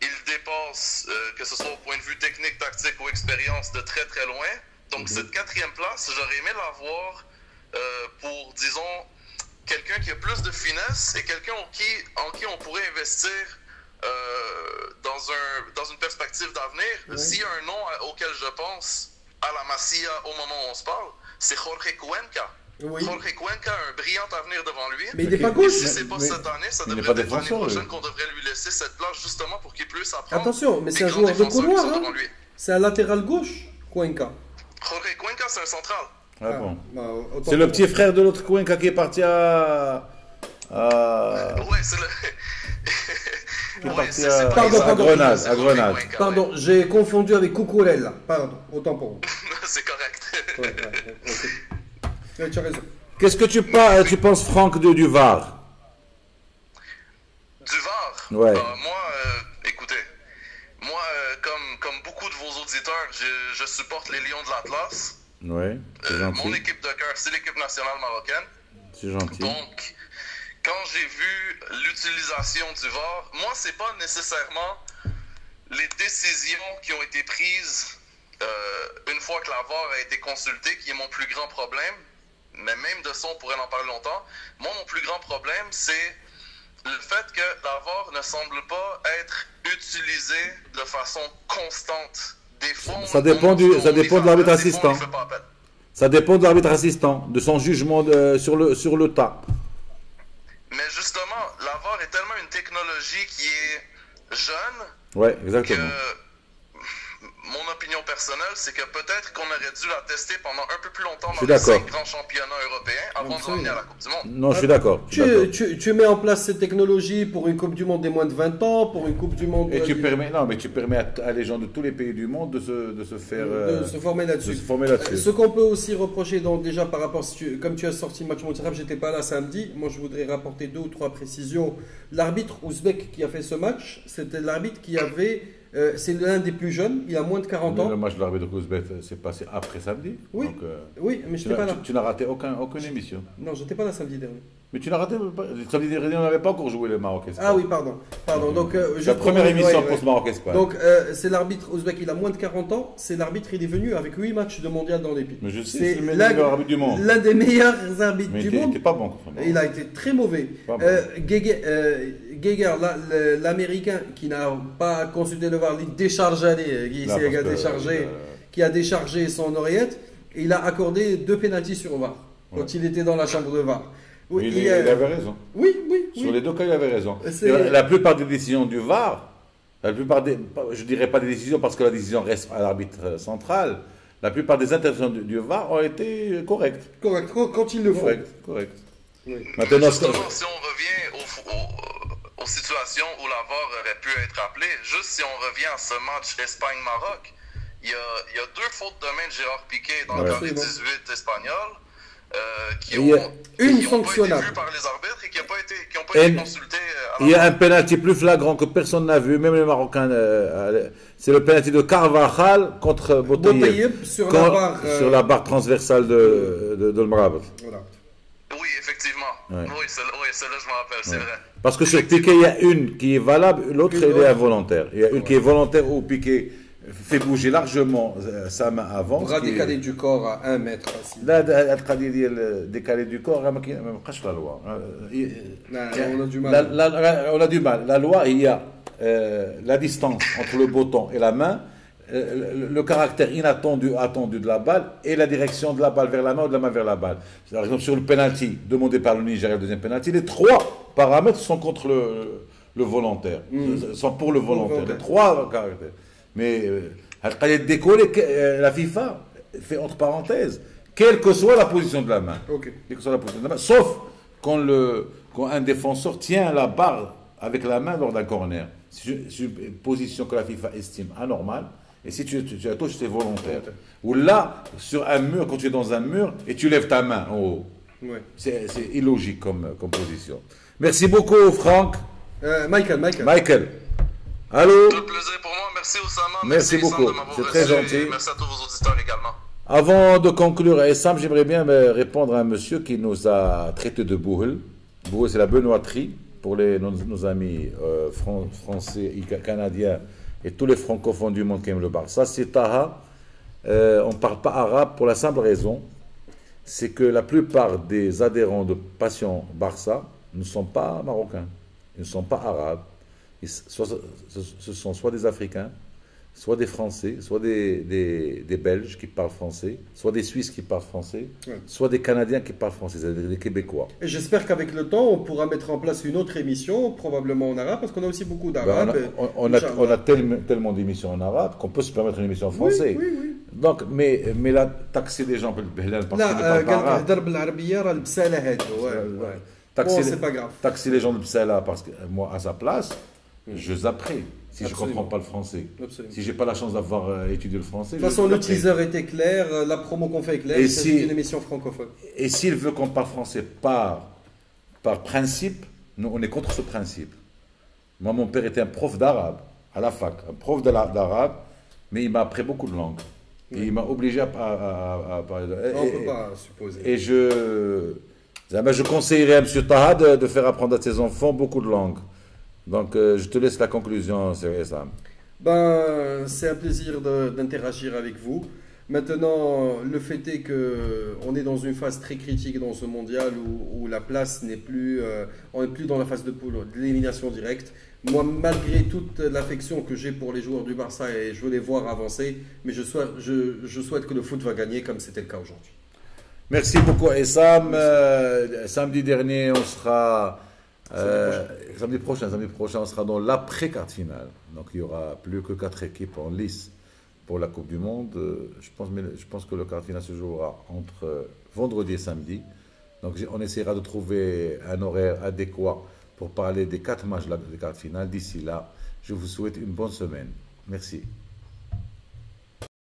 il dépasse, que ce soit au point de vue technique, tactique ou expérience, de très très loin. Donc cette 4e place, j'aurais aimé l'avoir pour, disons, quelqu'un qui a plus de finesse et quelqu'un en qui on pourrait investir dans une perspective d'avenir. Oui. S'il y a un nom auquel je pense à la Masia au moment où on se parle, c'est Jorge Cuenca. Oui. Jorge Cuenca a un brillant avenir devant lui. Mais il n'est pas gauche. Si c'est pas cette année, ça il n'est devrait pas être l'année défenseur, prochaine lui. qu'on devrait lui laisser cette place justement pour qu'il puisse apprendre. Attention, mais des c'est un grands joueur de défenseurs qui couloir. sont Hein. devant lui. C'est un latéral gauche, Cuenca. Jorge Cuenca, c'est un central. Ah bon. Bah, autant C'est le pour- petit frère de l'autre Cuenca qui est parti à... Ouais, c'est le. Qui est Ouais, parti c'est à, pas- Pardon, à pardon. Grenade. c'est À Jorge Grenade. Cuenca, Pardon, j'ai confondu avec Cucurella. Pardon, autant pour vous. ouais. C'est correct. Ouais, ok. Ouais, tu as raison. Qu'est-ce que tu penses, Franck, du VAR? Du VAR. Ouais. Écoutez, moi, comme beaucoup de vos auditeurs, je supporte les Lions de l'Atlas. Ouais, c'est Mon gentil. équipe de cœur, c'est l'équipe nationale marocaine. C'est gentil. Donc, quand j'ai vu l'utilisation du VAR, moi, c'est pas nécessairement les décisions qui ont été prises une fois que la VAR a été consultée qui est mon plus grand problème. Mais même de ça, on pourrait en parler longtemps. Moi, mon plus grand problème, c'est le fait que la VAR ne semble pas être utilisée de façon constante. Des fois, Ça dépend de l'arbitre assistant. Fait pas appel. Ça dépend de l'arbitre assistant, de son jugement sur le tas. Mais justement, la VAR est tellement une technologie qui est jeune Ouais, que exactement. mon opinion personnelle, c'est que peut-être qu'on aurait dû la tester pendant un peu plus longtemps Je suis dans les d'accord. 5 grands championnats européens avant de Absolument. l'emmener à la Coupe du Monde. Non, je suis d'accord. je suis d'accord. Tu mets en place cette technologie pour une Coupe du Monde des moins de 20 ans, pour une Coupe du Monde Et tu permets à les gens de tous les pays du monde de se faire... de se former de là-dessus. se former là-dessus. Ce qu'on peut aussi reprocher, donc déjà par rapport, comme tu as sorti le match mondial, j'étais pas là samedi, moi je voudrais rapporter 2 ou 3 précisions. L'arbitre ouzbek qui a fait ce match, c'était l'arbitre qui avait, c'est l'un des plus jeunes, il a moins de 40 Le ans. match de l'arbitre ouzbek s'est passé après samedi. Oui. Donc, Oui, mais tu j'étais pas là. n'as raté aucune émission. Non, j'étais pas là samedi dernier. Mais tu n'as raté... Samedi dernier, on n'avait pas encore joué le Maroc-Espagne. Ah oui, pardon. Donc, C'est juste la première pour- émission ouais, pour ouais. ce Maroc-Espagne. Donc, c'est l'arbitre ouzbek, il a moins de 40 ans. C'est l'arbitre, il est venu avec 8 matchs de mondial dans les pieds. Mais je sais, C'est c'est le l'un- meilleur arbitre du monde. L'un des meilleurs arbitres Mais du t'es monde. pas bon contre moi. Il a été très mauvais. Pas bon. Geiger, l'américain qui n'a pas consulté le VAR, il déchargeait, Là, parce que, qui a déchargé son oreillette, et il a accordé 2 pénaltys sur VAR quand Ouais. il était dans la chambre de VAR. Oui, il avait raison. oui. Sur les 2 cas, il avait raison. C'est- La plupart des décisions du VAR, je dirais pas des décisions parce que la décision reste à l'arbitre central, la plupart des interventions du VAR ont été correctes. Correct, quand il le faut. Correct. Oui. Maintenant, Justement, si on revient aux situations où la VAR aurait pu être appelée, juste si on revient à ce match Espagne-Maroc, il y a 2 fautes de main de Gérard Piqué dans le Ouais. carré Absolument. 18 espagnol qui Et il y a une qui ont pas été sanctionnable. vues par les arbitres et qui n'ont pas été, Et- consultés. Il y a un penalty plus flagrant que personne n'a vu, même les Marocains. C'est le penalty de Carvajal contre Boutayeb. Boutayeb sur la barre. Sur la barre transversale de Mrabat. Voilà. Oui, effectivement. Ouais. Oui, celle-là, je me rappelle, c'est vrai. Parce que sur Piqué, il y a une qui est valable, l'autre Une elle est autre. involontaire. Il y a une qui est volontaire où Piqué fait bouger largement sa main avant. Bras ce qui est- décalé du corps à 1 mètre. Facile. لا القضيه ديال décalé du corps ما بقاش لا لوا On a du mal. on a du mal. La loi, il y a la distance entre le bâton et la main, le caractère inattendu attendu de la balle et la direction de la balle vers la main ou de la main vers la balle. Par exemple, sur le penalty demandé par le Nigeria, le deuxième penalty, les 3 paramètres sont contre le volontaire, sont pour le volontaire. Les 3 caractères. Mais la FIFA fait entre parenthèses, quelle que soit la position de la main. Ok. Quelle que soit la position de la main, sauf quand un défenseur tient la barre avec la main lors d'un corner. C'est une position que la FIFA estime anormale. Et si tu la touches, c'est volontaire. Ou là, sur un mur, quand tu es dans un mur et tu lèves ta main en haut. Ouais. C'est illogique comme position. Merci beaucoup, Franck. Michael. Allô? Tout le plaisir pour moi. Merci Oussama. Merci Issam, beaucoup. de m'avoir C'est très reçu, gentil. et merci à tous vos auditeurs également. Avant de conclure, Essam, j'aimerais bien répondre à un monsieur qui nous a traité de bouhel. Bouhel, c'est la benoîterie pour nos amis français, canadiens et tous les francophones du monde qui aiment le Barça. C'est Taha. On ne parle pas arabe pour la simple raison, c'est que la plupart des adhérents de Passion Barça ne sont pas marocains, ils ne sont pas arabes. Ce sont soit des Africains, soit des Français, soit des Belges qui parlent français, soit des Suisses qui parlent français, soit des Canadiens qui parlent français, c'est-à-dire des Québécois. Et j'espère qu'avec le temps, on pourra mettre en place une autre émission, probablement en arabe, parce qu'on a aussi beaucoup d'arabes. On a tellement d'émissions en arabe qu'on peut se permettre une émission en français. Oui. Donc, mais là, taxer les gens parce qu'ils ne parlent pas arabe. C'est pas grave. Taxer les gens de Psala, parce que moi, à sa place, je zapperai si je ne comprends pas le français. Absolument. Si je n'ai pas la chance d'avoir étudié le français. De toute façon, le teaser était clair, la promo qu'on fait est claire, c'est une émission francophone. Et s'il veut qu'on parle français par principe, nous, on est contre ce principe. Moi, mon père était un prof d'arabe à la fac, un prof d'arabe, mais il m'a appris beaucoup de langues. Et il m'a obligé à parler de... On ne peut pas supposer. Et je conseillerais à M. Taha de faire apprendre à ses enfants beaucoup de langues. Donc, je te laisse la conclusion, c'est ça. C'est un plaisir d'interagir avec vous. Maintenant, le fait est qu'on est dans une phase très critique dans ce mondial où la place n'est plus... on n'est plus dans la phase de poule, de l'élimination directe. Moi, malgré toute l'affection que j'ai pour les joueurs du Barça et je veux les voir avancer, mais je souhaite que le foot va gagner comme c'était le cas aujourd'hui. Merci beaucoup, Essam. Samedi dernier, on sera... samedi prochain, on sera dans l'après-quart finale. Donc, il n'y aura plus que 4 équipes en lice pour la Coupe du Monde. Je pense que le quart final se jouera entre vendredi et samedi. Donc, on essaiera de trouver un horaire adéquat pour parler des 4 matchs des quarts finales. D'ici là, je vous souhaite une bonne semaine. Merci.